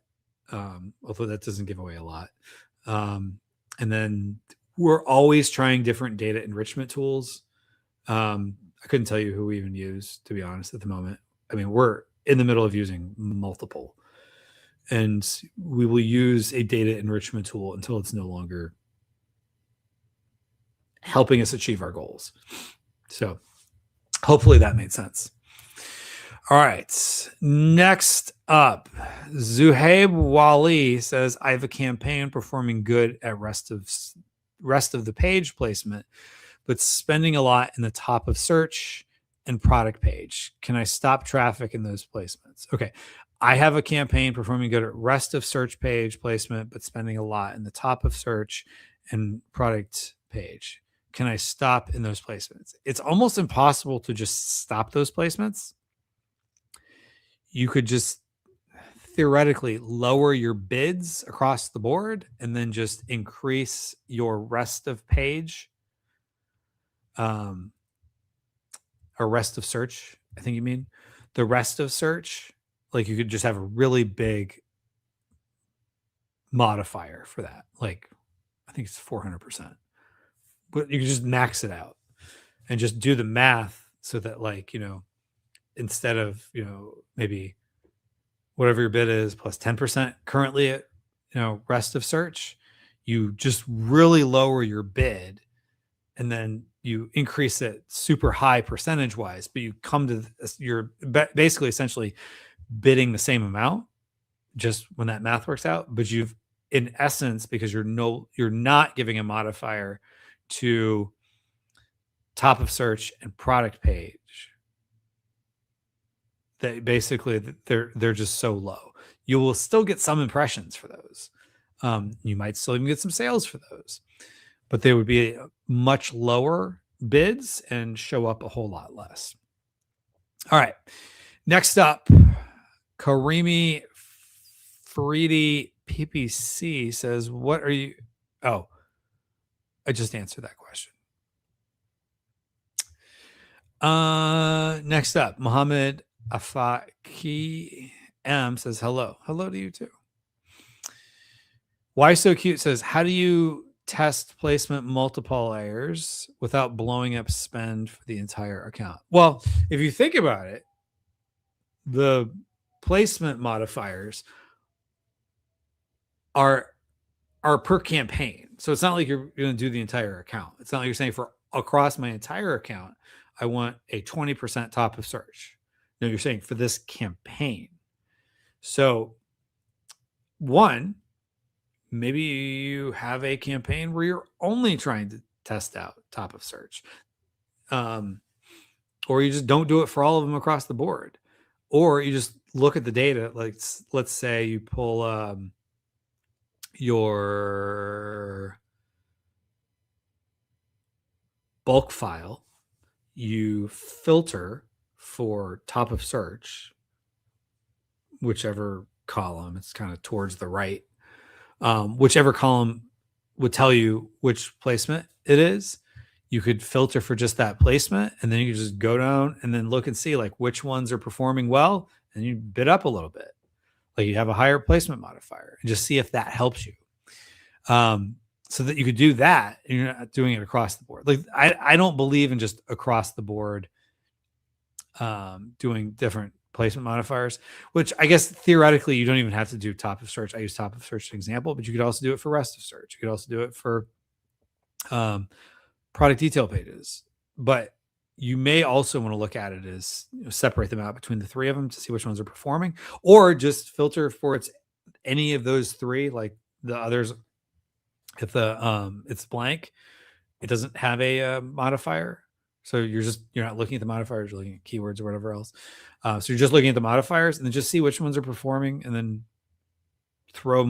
although that doesn't give away a lot. And then we're always trying different data enrichment tools. I couldn't tell you who we even use, to be honest, at the moment. I mean, we're in the middle of using multiple, and we will use a data enrichment tool until it's no longer helping us achieve our goals. So hopefully that made sense. All right. Next up, Zuhaib Wali says, I have a campaign performing good at rest of the page placement, but spending a lot in the top of search and product page. Can I stop traffic in those placements? Okay. I have a campaign performing good at rest of search page placement, but spending a lot in the top of search and product page. Can I stop in those placements? It's almost impossible to just stop those placements. You could just theoretically lower your bids across the board and then just increase your rest of page, or rest of search. I think you mean the rest of search. Like you could just have a really big modifier for that. Like I think it's 400%, but you can just max it out and just do the math so that, like, instead of, maybe whatever your bid is plus 10% currently at, rest of search, you just really lower your bid and then you increase it super high percentage wise, but you come to this, you're basically essentially bidding the same amount just when that math works out. But you've, in essence, because you're not giving a modifier to top of search and product page, that basically they're just so low. You will still get some impressions for those. You might still even get some sales for those, but they would be much lower bids and show up a whole lot less. All right. Next up, Karimi Faridi PPC says, what are you? Oh, I just answered that question. Next up, Mohammed Afaki M says, hello. Hello to you too. Why So Cute says, how do you test placement multipliers without blowing up spend for the entire account? Well, if you think about it, the placement modifiers are per campaign. So it's not like you're going to do the entire account. It's not like you're saying for across my entire account, I want a 20% top of search. No, you're saying for this campaign. So one, maybe you have a campaign where you're only trying to test out top of search. Or you just don't do it for all of them across the board. Or you just look at the data. Like, let's say you pull your bulk file, you filter for top of search, whichever column, it's kind of towards the right. Whichever column would tell you which placement it is. You could filter for just that placement, and then you could just go down and then look and see like which ones are performing well, and you bid up a little bit. Like you have a higher placement modifier and just see if that helps you. So that you could do that and you're not doing it across the board. Like I don't believe in just across the board doing different placement modifiers, which I guess theoretically you don't even have to do top of search. I use top of search as an example, but you could also do it for rest of search. You could also do it for product detail pages. But you may also want to look at it as separate them out between the three of them to see which ones are performing, or just filter for any of those three, like the others. If it's blank, it doesn't have a modifier. So you're not looking at the modifiers, you're looking at keywords or whatever else. So you're just looking at the modifiers and then just see which ones are performing and then throw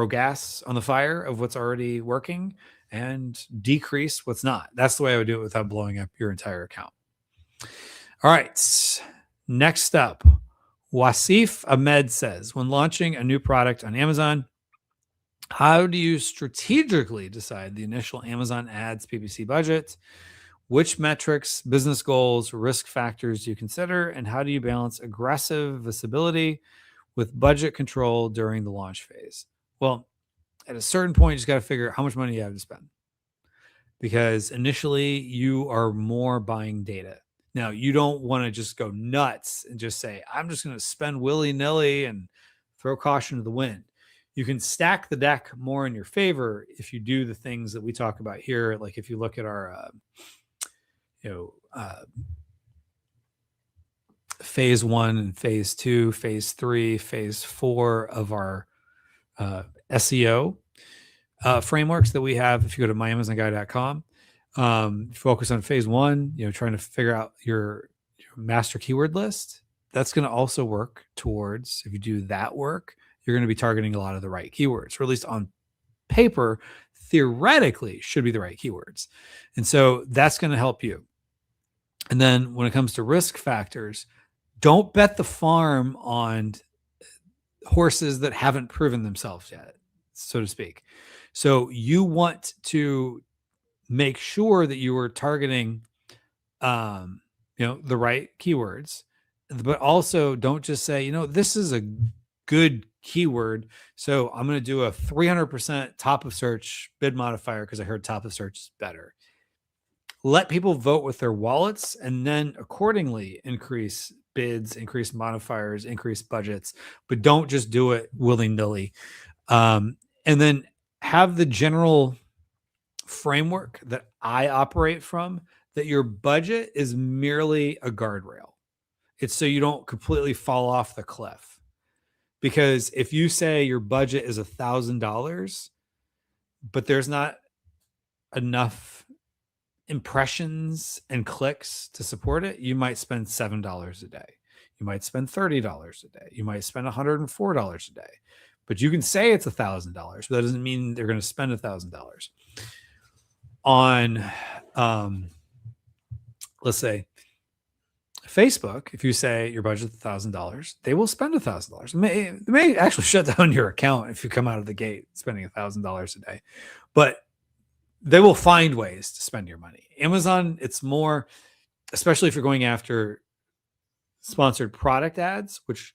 gas on the fire of what's already working and decrease what's not. That's the way I would do it without blowing up your entire account. All right. Next up, Wasif Ahmed says, when launching a new product on Amazon, how do you strategically decide the initial Amazon ads PPC budget? Which metrics, business goals, risk factors do you consider? And how do you balance aggressive visibility with budget control during the launch phase? Well, at a certain point, you just got to figure out how much money you have to spend, because initially you are more buying data. Now, you don't want to just go nuts and just say, I'm just going to spend willy-nilly and throw caution to the wind. You can stack the deck more in your favor if you do the things that we talk about here. Like if you look at our, phase 1 and phase 2, phase 3, phase 4 of our SEO frameworks that we have. If you go to myamazonguy.com, focus on phase 1, trying to figure out your master keyword list. That's going to also work towards, if you do that work, you're going to be targeting a lot of the right keywords, or at least on paper, theoretically should be the right keywords. And so that's going to help you. And then when it comes to risk factors, don't bet the farm on horses that haven't proven themselves yet, so to speak. So you want to make sure that you are targeting, the right keywords, but also don't just say, this is a good keyword, so I'm going to do a 300% top of search bid modifier because I heard top of search is better. Let people vote with their wallets, and then accordingly increase bids, increase modifiers, increase budgets, but don't just do it willy-nilly. And then have the general framework that I operate from, that your budget is merely a guardrail. It's so you don't completely fall off the cliff. Because if you say your budget is $1,000, but there's not enough impressions and clicks to support it, you might spend $7 a day. You might spend $30 a day. You might spend $104 a day. But you can say it's $1,000, but that doesn't mean they're going to spend $1,000. On, let's say, Facebook, if you say your budget is $1,000, they will spend $1,000. They may actually shut down your account if you come out of the gate spending $1,000 a day, but they will find ways to spend your money. Amazon, it's more, especially if you're going after sponsored product ads, which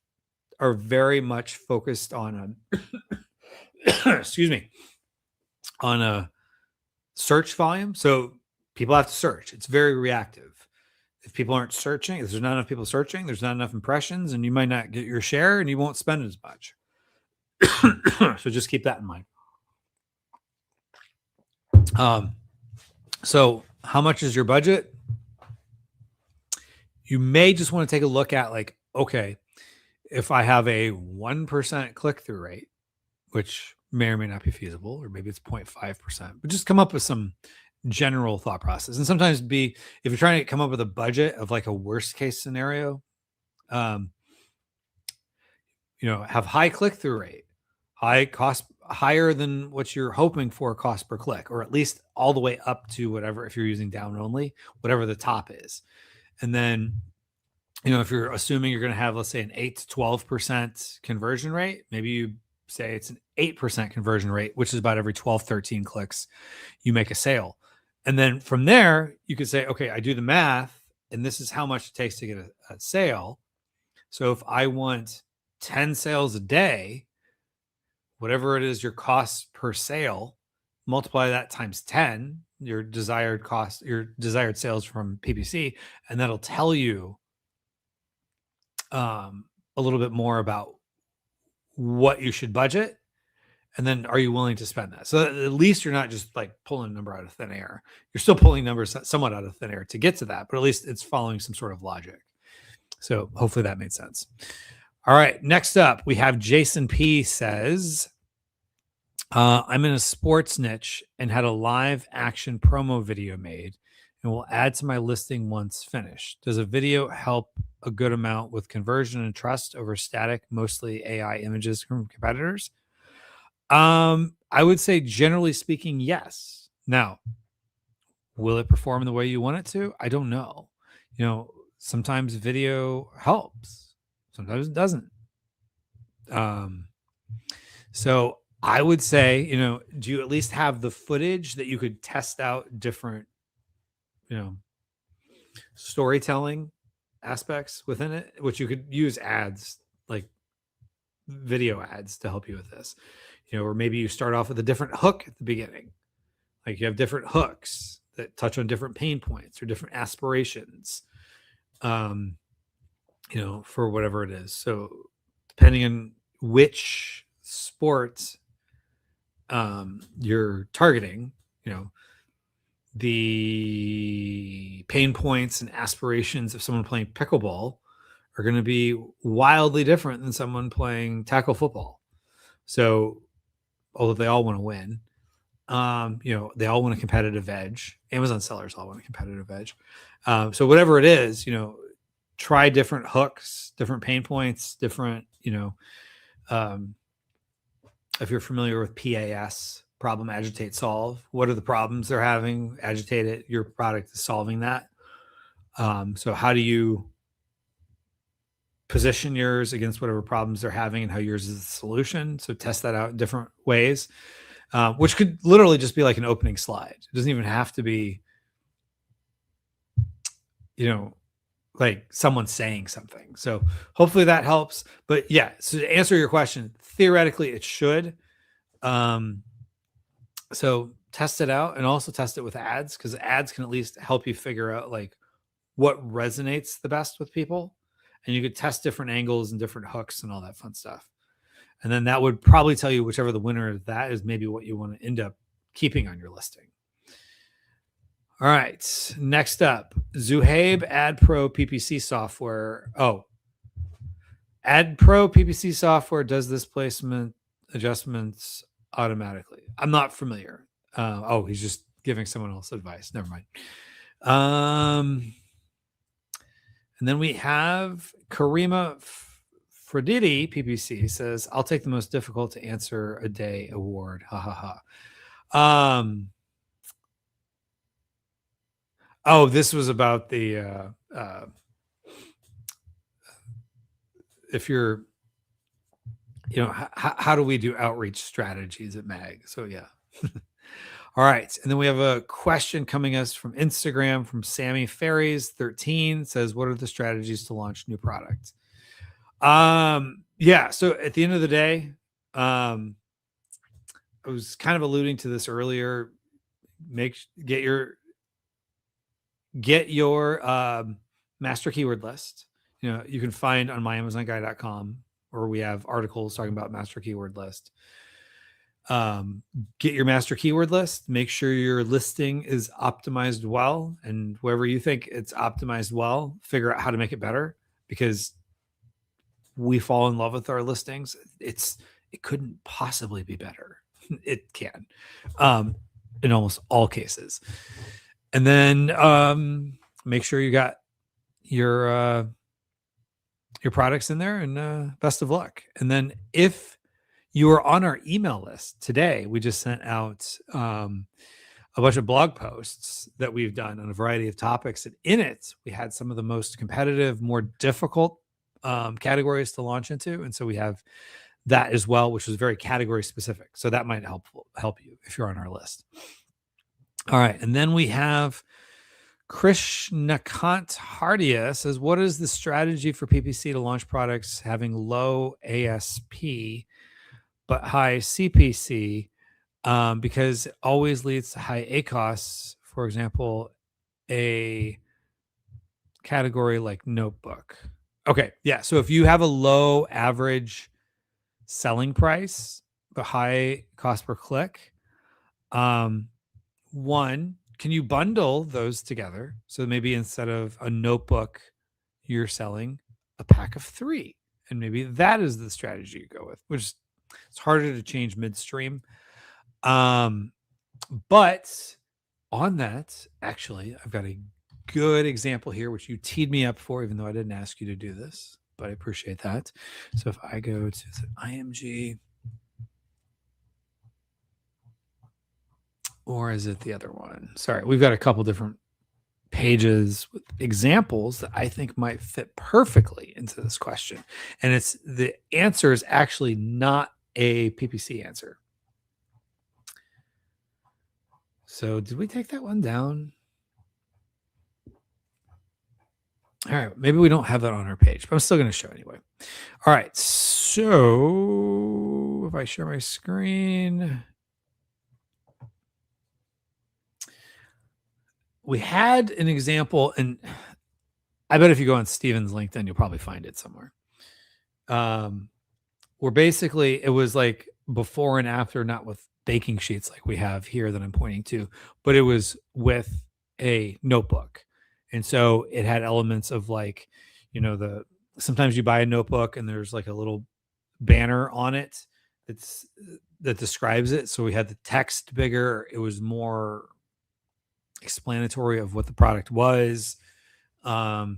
are very much focused on on a search volume. So people have to search. It's very reactive. If people aren't searching, if there's not enough people searching, there's not enough impressions, and you might not get your share and you won't spend as much. So just keep that in mind. So how much is your budget? You may just want to take a look at, like, okay, if I have a 1% click-through rate, which may or may not be feasible, or maybe it's 0.5%, but just come up with some general thought process. And sometimes if you're trying to come up with a budget of like a worst case scenario, have high click-through rate, high cost, higher than what you're hoping for cost per click, or at least all the way up to whatever, if you're using down only, whatever the top is. And then, if you're assuming you're going to have, let's say, an 8 to 12% conversion rate, maybe you say it's an 8% conversion rate, which is about every 12, 13 clicks, you make a sale. And then from there, you could say, okay, I do the math, and this is how much it takes to get a sale. So if I want 10 sales a day, whatever it is your cost per sale, multiply that times 10, your desired cost, your desired sales from PPC, and that'll tell you a little bit more about what you should budget. And then are you willing to spend that? So at least you're not just like pulling a number out of thin air. You're still pulling numbers somewhat out of thin air to get to that, but at least it's following some sort of logic. So hopefully that made sense. All right. Next up, we have Jason P says, I'm in a sports niche and had a live action promo video made and will add to my listing once finished. Does a video help a good amount with conversion and trust over static, mostly AI images from competitors? I would say generally speaking, yes. Now, will it perform the way you want it to? I don't know. Sometimes video helps. Sometimes it doesn't. So I would say, do you at least have the footage that you could test out different, storytelling aspects within it, which you could use ads, like video ads, to help you with this, or maybe you start off with a different hook at the beginning. Like you have different hooks that touch on different pain points or different aspirations, for whatever it is. So depending on which sport you're targeting, the pain points and aspirations of someone playing pickleball are going to be wildly different than someone playing tackle football. So although they all want to win, they all want a competitive edge. Amazon sellers all want a competitive edge. So whatever it is, try different hooks, different pain points, different, if you're familiar with PAS, problem, agitate, solve. What are the problems they're having? Agitate it. Your product is solving that. So how do you position yours against whatever problems they're having and how yours is the solution? So test that out in different ways, which could literally just be like an opening slide. It doesn't even have to be, like someone saying something. So hopefully that helps. But yeah, so to answer your question, theoretically it should. So test it out and also test it with ads, because ads can at least help you figure out like what resonates the best with people. And you could test different angles and different hooks and all that fun stuff. And then that would probably tell you whichever the winner of that is, maybe what you want to end up keeping on your listing. All right. Next up, Zuhaib Ad Pro PPC software. Oh, Ad Pro PPC software does this placement adjustments automatically. I'm not familiar. He's just giving someone else advice. Never mind. And then we have Karima Fredidi PPC says, I'll take the most difficult to answer a day award. Ha ha ha. This was about the if you're, how do we do outreach strategies at MAG? So yeah. All right. And then we have a question coming us from Instagram from Sammy Ferries 13 says, what are the strategies to launch new products? Yeah. So at the end of the day, I was kind of alluding to this earlier. Get your master keyword list. You can find on myamazonguy.com, or we have articles talking about master keyword list. Get your master keyword list. Make sure your listing is optimized well, and wherever you think it's optimized well, figure out how to make it better, because we fall in love with our listings. It couldn't possibly be better. It can, in almost all cases. And then make sure you got your products in there, and best of luck. And then if you are on our email list today, we just sent out a bunch of blog posts that we've done on a variety of topics. And in it, we had some of the most competitive, more difficult categories to launch into. And so we have that as well, which was very category specific. So that might help you if you're on our list. All right. And then we have Krishnakant Hardia says, what is the strategy for PPC to launch products having low ASP but high CPC? Because it always leads to high ACoS. For example, a category like notebook. Okay. Yeah. So if you have a low average selling price but high cost per click, one, can you bundle those together? So maybe instead of a notebook, you're selling a pack of 3, and maybe that is the strategy you go with, which it's harder to change midstream. But on that, actually, I've got a good example here, which you teed me up for, even though I didn't ask you to do this, but I appreciate that. So if I go to IMG, or is it the other one? Sorry, we've got a couple different pages with examples that I think might fit perfectly into this question. And it's the answer is actually not a PPC answer. So did we take that one down? All right, maybe we don't have that on our page, but I'm still going to show anyway. All right, so if I share my screen, we had an example, and I bet if you go on Steven's LinkedIn, you'll probably find it somewhere. Where basically it was like before and after, not with baking sheets like we have here that I'm pointing to, but it was with a notebook. And so it had elements of like, sometimes you buy a notebook and there's like a little banner on it that describes it. So we had the text bigger. It was more explanatory of what the product was. It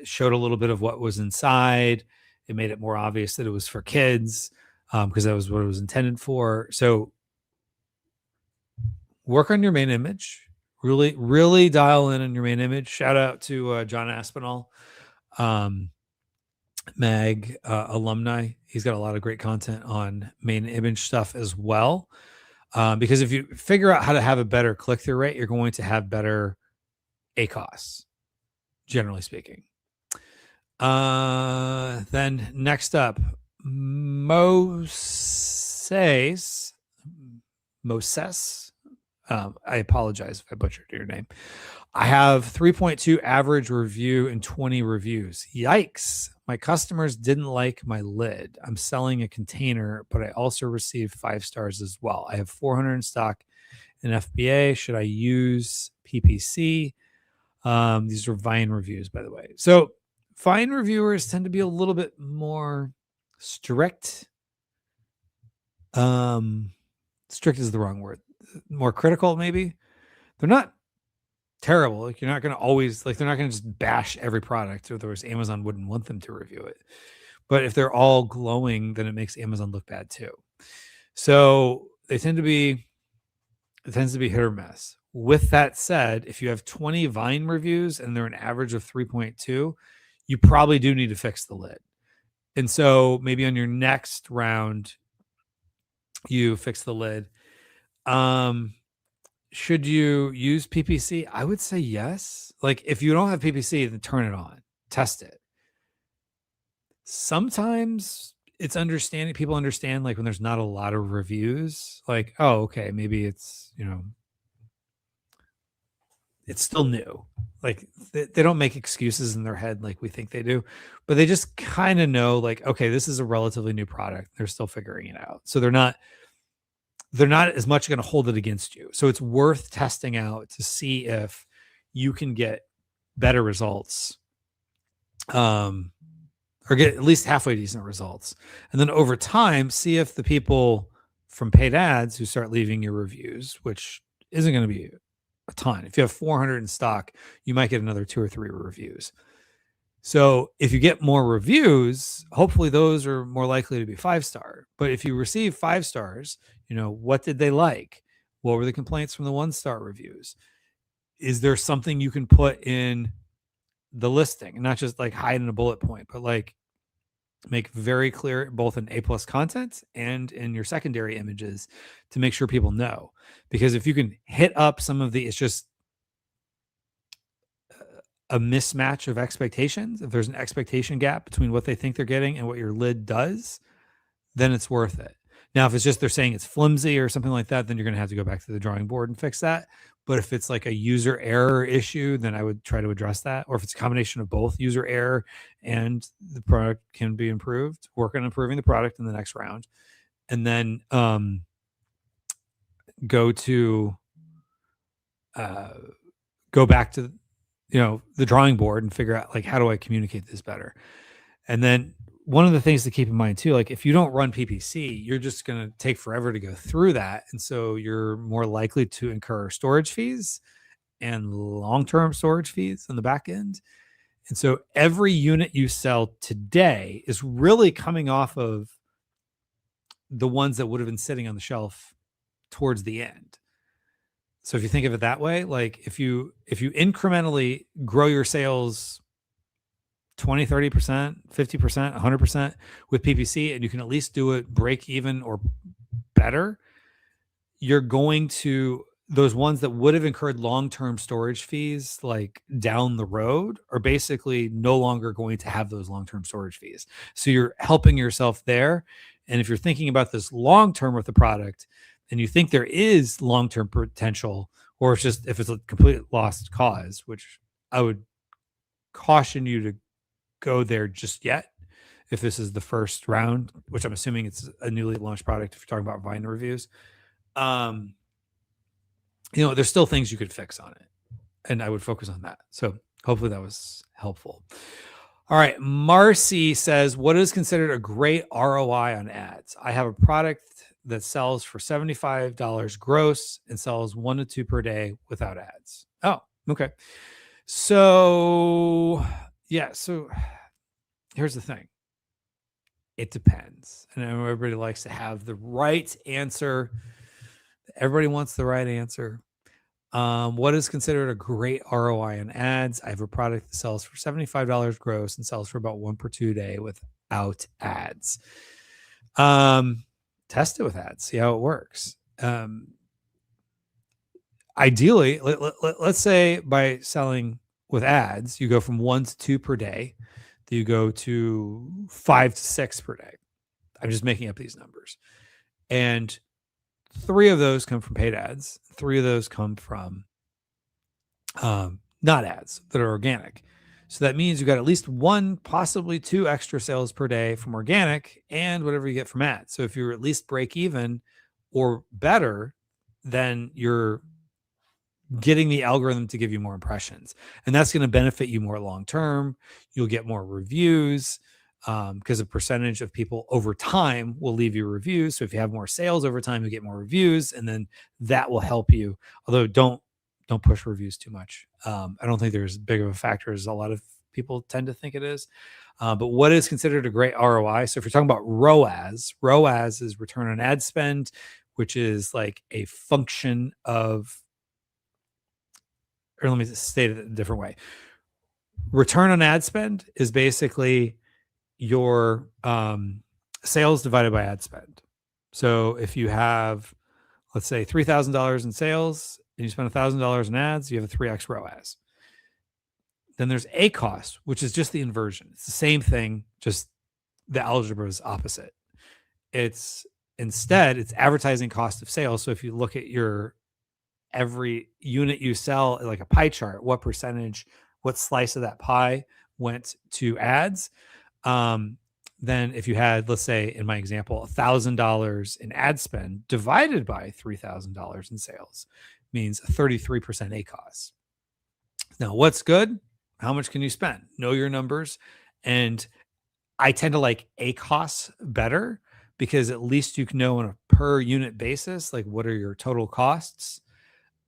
showed a little bit of what was inside. It made it more obvious that it was for kids because that was what it was intended for. So work on your main image. Really, really dial in on your main image. Shout out to John Aspinall, Mag alumni. He's got a lot of great content on main image stuff as well. Because if you figure out how to have a better click-through rate, you're going to have better ACoS, generally speaking. Then next up, Moses. I apologize if I butchered your name. I have 3.2 average review and 20 reviews. Yikes. My customers didn't like my lid. I'm selling a container, but I also received 5 stars as well. I have 400 in stock in FBA. Should I use PPC? These are Vine reviews, by the way. So Vine reviewers tend to be a little bit more strict. Strict is the wrong word. More critical, maybe. They're not terrible. Like, you're not going to always, like, they're not going to just bash every product. Otherwise, Amazon wouldn't want them to review it. But if they're all glowing, then it makes Amazon look bad too. So it tends to be hit or miss. With that said, if you have 20 Vine reviews and they're an average of 3.2, you probably do need to fix the lid. And so maybe on your next round, you fix the lid. Should you use PPC? I would say yes. Like, if you don't have PPC, then turn it on, test it. Sometimes it's understanding. People understand, like, when there's not a lot of reviews, like, oh, okay, maybe it's, it's still new. Like, they don't make excuses in their head like we think they do, but they just kind of know, like, okay, this is a relatively new product. They're still figuring it out. So they're not as much going to hold it against you. So it's worth testing out to see if you can get better results, or get at least halfway decent results. And then over time, see if the people from paid ads who start leaving your reviews, which isn't going to be a ton. If you have 400 in stock, you might get another 2 or 3 reviews. So if you get more reviews, hopefully those are more likely to be 5-star. But if you receive 5 stars, what did they like? What were the complaints from the 1-star reviews? Is there something you can put in the listing, and not just like hide in a bullet point, but like make very clear both in A+ content and in your secondary images to make sure people know? Because if you can hit up some of it's just a mismatch of expectations. If there's an expectation gap between what they think they're getting and what your lid does, then it's worth it. Now, if it's just they're saying it's flimsy or something like that, then you're going to have to go back to the drawing board and fix that. But if it's like a user error issue, then I would try to address that. Or if it's a combination of both user error and the product can be improved, work on improving the product in the next round. And then go back to the drawing board and figure out, like, how do I communicate this better? And then one of the things to keep in mind too, like, if you don't run PPC, you're just going to take forever to go through that. And so you're more likely to incur storage fees and long-term storage fees on the back end. And so every unit you sell today is really coming off of the ones that would have been sitting on the shelf towards the end. So if you think of it that way, like if you incrementally grow your sales 20, 30%, 50%, 100% with PPC, and you can at least do it break even or better, you're going to, those ones that would have incurred long-term storage fees like down the road are basically no longer going to have those long-term storage fees. So you're helping yourself there. And if you're thinking about this long-term with the product and you think there is long-term potential, or it's just if it's a complete lost cause, which I would caution you to go there just yet if this is the first round, which I'm assuming it's a newly launched product if you're talking about Vine reviews. There's still things you could fix on it, and I would focus on that. So hopefully that was helpful. All right. Marcy says, what is considered a great ROI on ads? I have a product that sells for $75 gross and sells 1 to 2 per day without ads. Oh, okay. So yeah. So here's the thing. It depends. And I know everybody likes to have the right answer. Everybody wants the right answer. What is considered a great ROI on ads? I have a product that sells for $75 gross and sells for about 1 per 2 day without ads. Test it with ads, see how it works. Ideally, let's say by selling with ads, you go from 1 to 2 per day. You go to 5 to 6 per day. I'm just making up these numbers. And 3 of those come from paid ads. 3 of those come from not ads that are organic. So that means you got at least 1, possibly 2 extra sales per day from organic and whatever you get from ads. So if you're at least break even or better, then you're getting the algorithm to give you more impressions. And that's going to benefit you more long-term. You'll get more reviews because a percentage of people over time will leave you reviews. So if you have more sales over time, you get more reviews, and then that will help you. Although don't push reviews too much. I don't think there's as big of a factor as a lot of people tend to think it is. But what is considered a great ROI? So if you're talking about ROAS is return on ad spend, which is like a function of, or let me state it a different way. Return on ad spend is basically your sales divided by ad spend. So if you have, let's say, $3,000 in sales and you spend $1,000 in ads, you have a 3x ROAS. Then there's ACoS, which is just the inversion. It's the same thing, just the algebra is opposite. It's advertising cost of sales. So if you look at your every unit you sell, like a pie chart, what percentage, what slice of that pie went to ads. Then if you had, let's say in my example, $1,000 in ad spend divided by $3,000 in sales means 33% ACoS. Now, what's good? How much can you spend? Know your numbers. And I tend to like ACoS better because at least you can know on a per unit basis, like what are your total costs.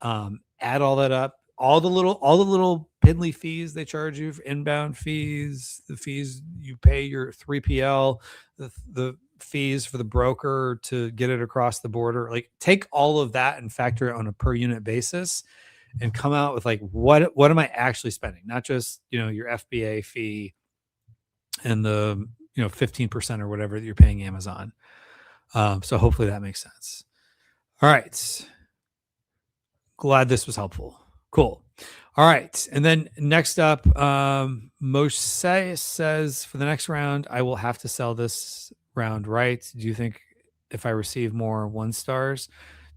Add all that up, all the little piddly fees they charge you for inbound fees, the fees you pay your 3PL, the fees for the broker to get it across the border. Like take all of that and factor it on a per unit basis and come out with like, what am I actually spending? Not just, your FBA fee and the, 15% or whatever that you're paying Amazon. So hopefully that makes sense. All right. Glad this was helpful. Cool. All right. And then next up, Moshe says for the next round, I will have to sell this round, right? Do you think if I receive more 1 stars,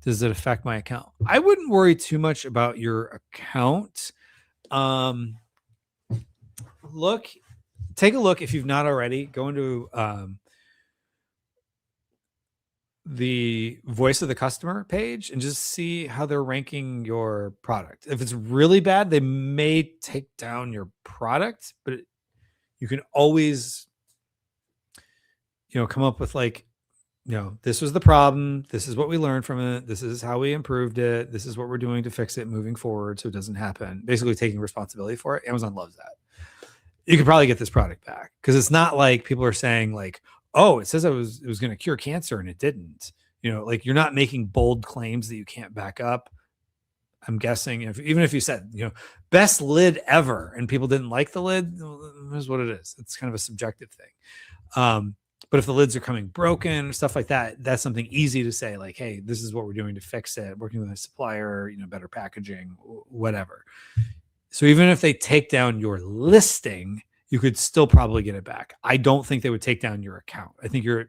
does it affect my account? I wouldn't worry too much about your account. Take a look if you've not already. Go into the voice of the customer page and just see how they're ranking your product. If it's really bad, they may take down your product, but you can always, come up with like, this was the problem. This is what we learned from it. This is how we improved it. This is what we're doing to fix it moving forward so it doesn't happen. Basically taking responsibility for it. Amazon loves that. You could probably get this product back because it's not like people are saying like, oh, it says it was going to cure cancer and it didn't. Like you're not making bold claims that you can't back up. I'm guessing even if you said, best lid ever and people didn't like the lid, that's what it is. It's kind of a subjective thing. But if the lids are coming broken, stuff like that, that's something easy to say, like, hey, this is what we're doing to fix it, working with a supplier, better packaging, whatever. So even if they take down your listing, you could still probably get it back. I don't think they would take down your account. I think you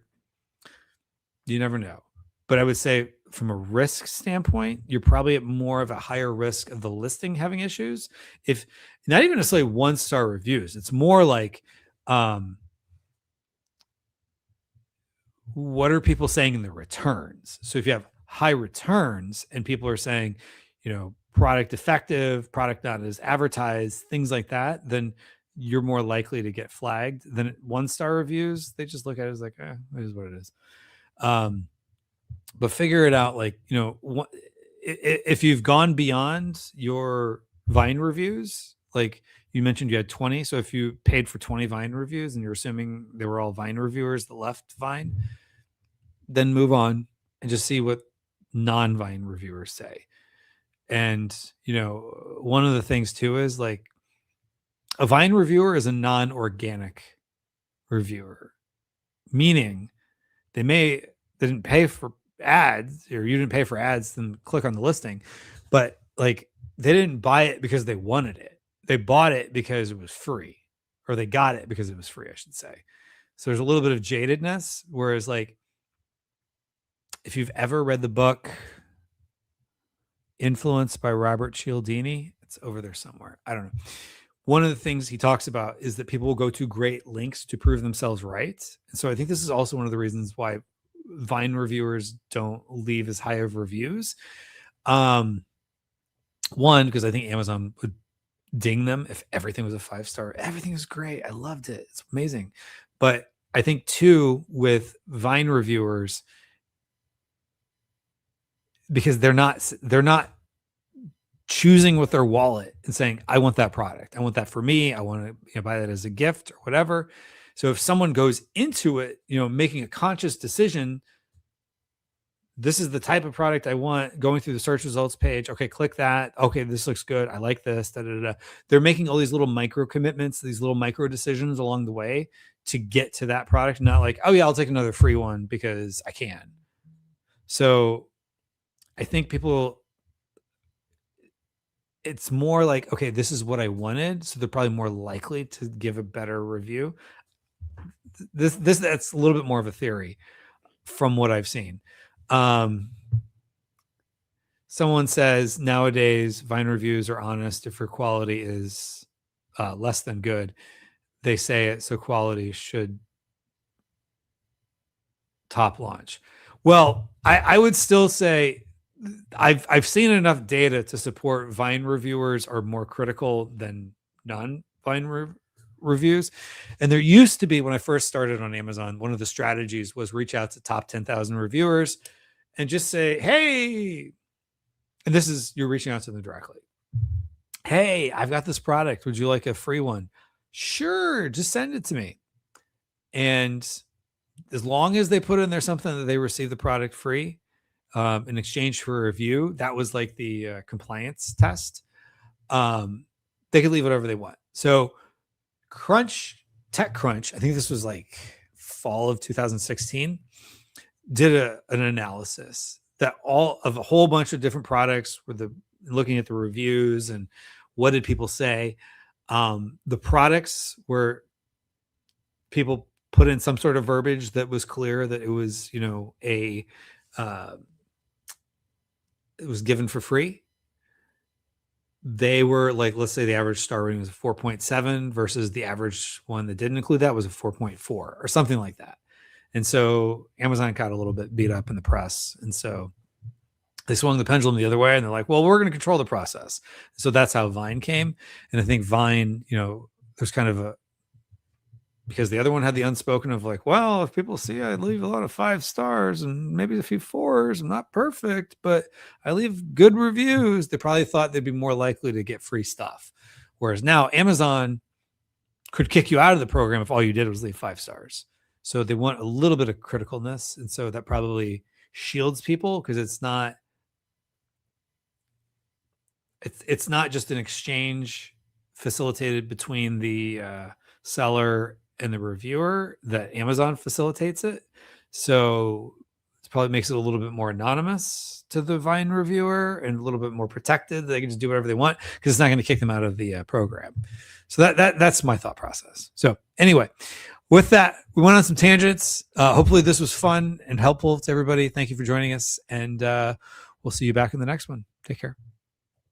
never know. But I would say from a risk standpoint, you're probably at more of a higher risk of the listing having issues. If not even necessarily 1-star reviews, it's more like, what are people saying in the returns? So if you have high returns and people are saying, product defective, product not as advertised, things like that, then you're more likely to get flagged than 1-star reviews. They just look at it as like, it is what it is. But figure it out. Like, if you've gone beyond your Vine reviews, like you mentioned you had 20. So if you paid for 20 Vine reviews and you're assuming they were all Vine reviewers that left Vine, then move on and just see what non-Vine reviewers say. And, one of the things too is like a Vine reviewer is a non-organic reviewer, meaning they didn't pay for ads, or you didn't pay for ads, then click on the listing, but like they didn't buy it because they wanted it. They bought it because it was free, or they got it because it was free, I should say. So there's a little bit of jadedness. Whereas like, if you've ever read the book Influence by Robert Cialdini, it's over there somewhere. I don't know. One of the things he talks about is that people will go to great lengths to prove themselves right. And so I think this is also one of the reasons why Vine reviewers don't leave as high of reviews. One, because I think Amazon would ding them if everything was a 5-star. Everything is great. I loved it. It's amazing. But I think two, with Vine reviewers, because they're not choosing with their wallet and saying, I want that product. I want that for me. I want to buy that as a gift or whatever. So if someone goes into it, making a conscious decision, this is the type of product I want, going through the search results page. Okay, click that. Okay, this looks good. I like this. Da, da, da. They're making all these little micro commitments, these little micro decisions along the way to get to that product. Not like, oh yeah, I'll take another free one because I can. So I think it's more like, okay, this is what I wanted. So they're probably more likely to give a better review. That's a little bit more of a theory from what I've seen. Someone says nowadays Vine reviews are honest if your quality is less than good. They say it, so quality should top launch. Well, I would still say I've seen enough data to support Vine reviewers are more critical than non-Vine reviews. And there used to be, when I first started on Amazon, one of the strategies was reach out to top 10,000 reviewers and just say, hey, and this is, you're reaching out to them directly. Hey, I've got this product. Would you like a free one? Sure. Just send it to me. And as long as they put in there something that they receive the product free, in exchange for a review, that was like the compliance test. They could leave whatever they want. So TechCrunch, I think this was like fall of 2016, did an analysis that all of a whole bunch of different products were looking at the reviews and what did people say. The products were, people put in some sort of verbiage that was clear that it was, it was given for free. They were like, let's say the average star rating was a 4.7 versus the average one that didn't include that was a 4.4 or something like that. And so Amazon got a little bit beat up in the press. And so they swung the pendulum the other way and they're like, well, we're going to control the process. So that's how Vine came. And I think Vine, there's kind of because the other one had the unspoken of like, well, if people see I leave a lot of 5 stars and maybe a few 4s, I'm not perfect, but I leave good reviews. They probably thought they'd be more likely to get free stuff. Whereas now Amazon could kick you out of the program if all you did was leave 5 stars. So they want a little bit of criticalness. And so that probably shields people because it's not, it's not just an exchange facilitated between the seller and the reviewer, that Amazon facilitates it. So it probably makes it a little bit more anonymous to the Vine reviewer and a little bit more protected. They can just do whatever they want because it's not going to kick them out of the program. So that's my thought process. So anyway, with that, we went on some tangents. Hopefully this was fun and helpful to everybody. Thank you for joining us, and we'll see you back in the next one. Take care.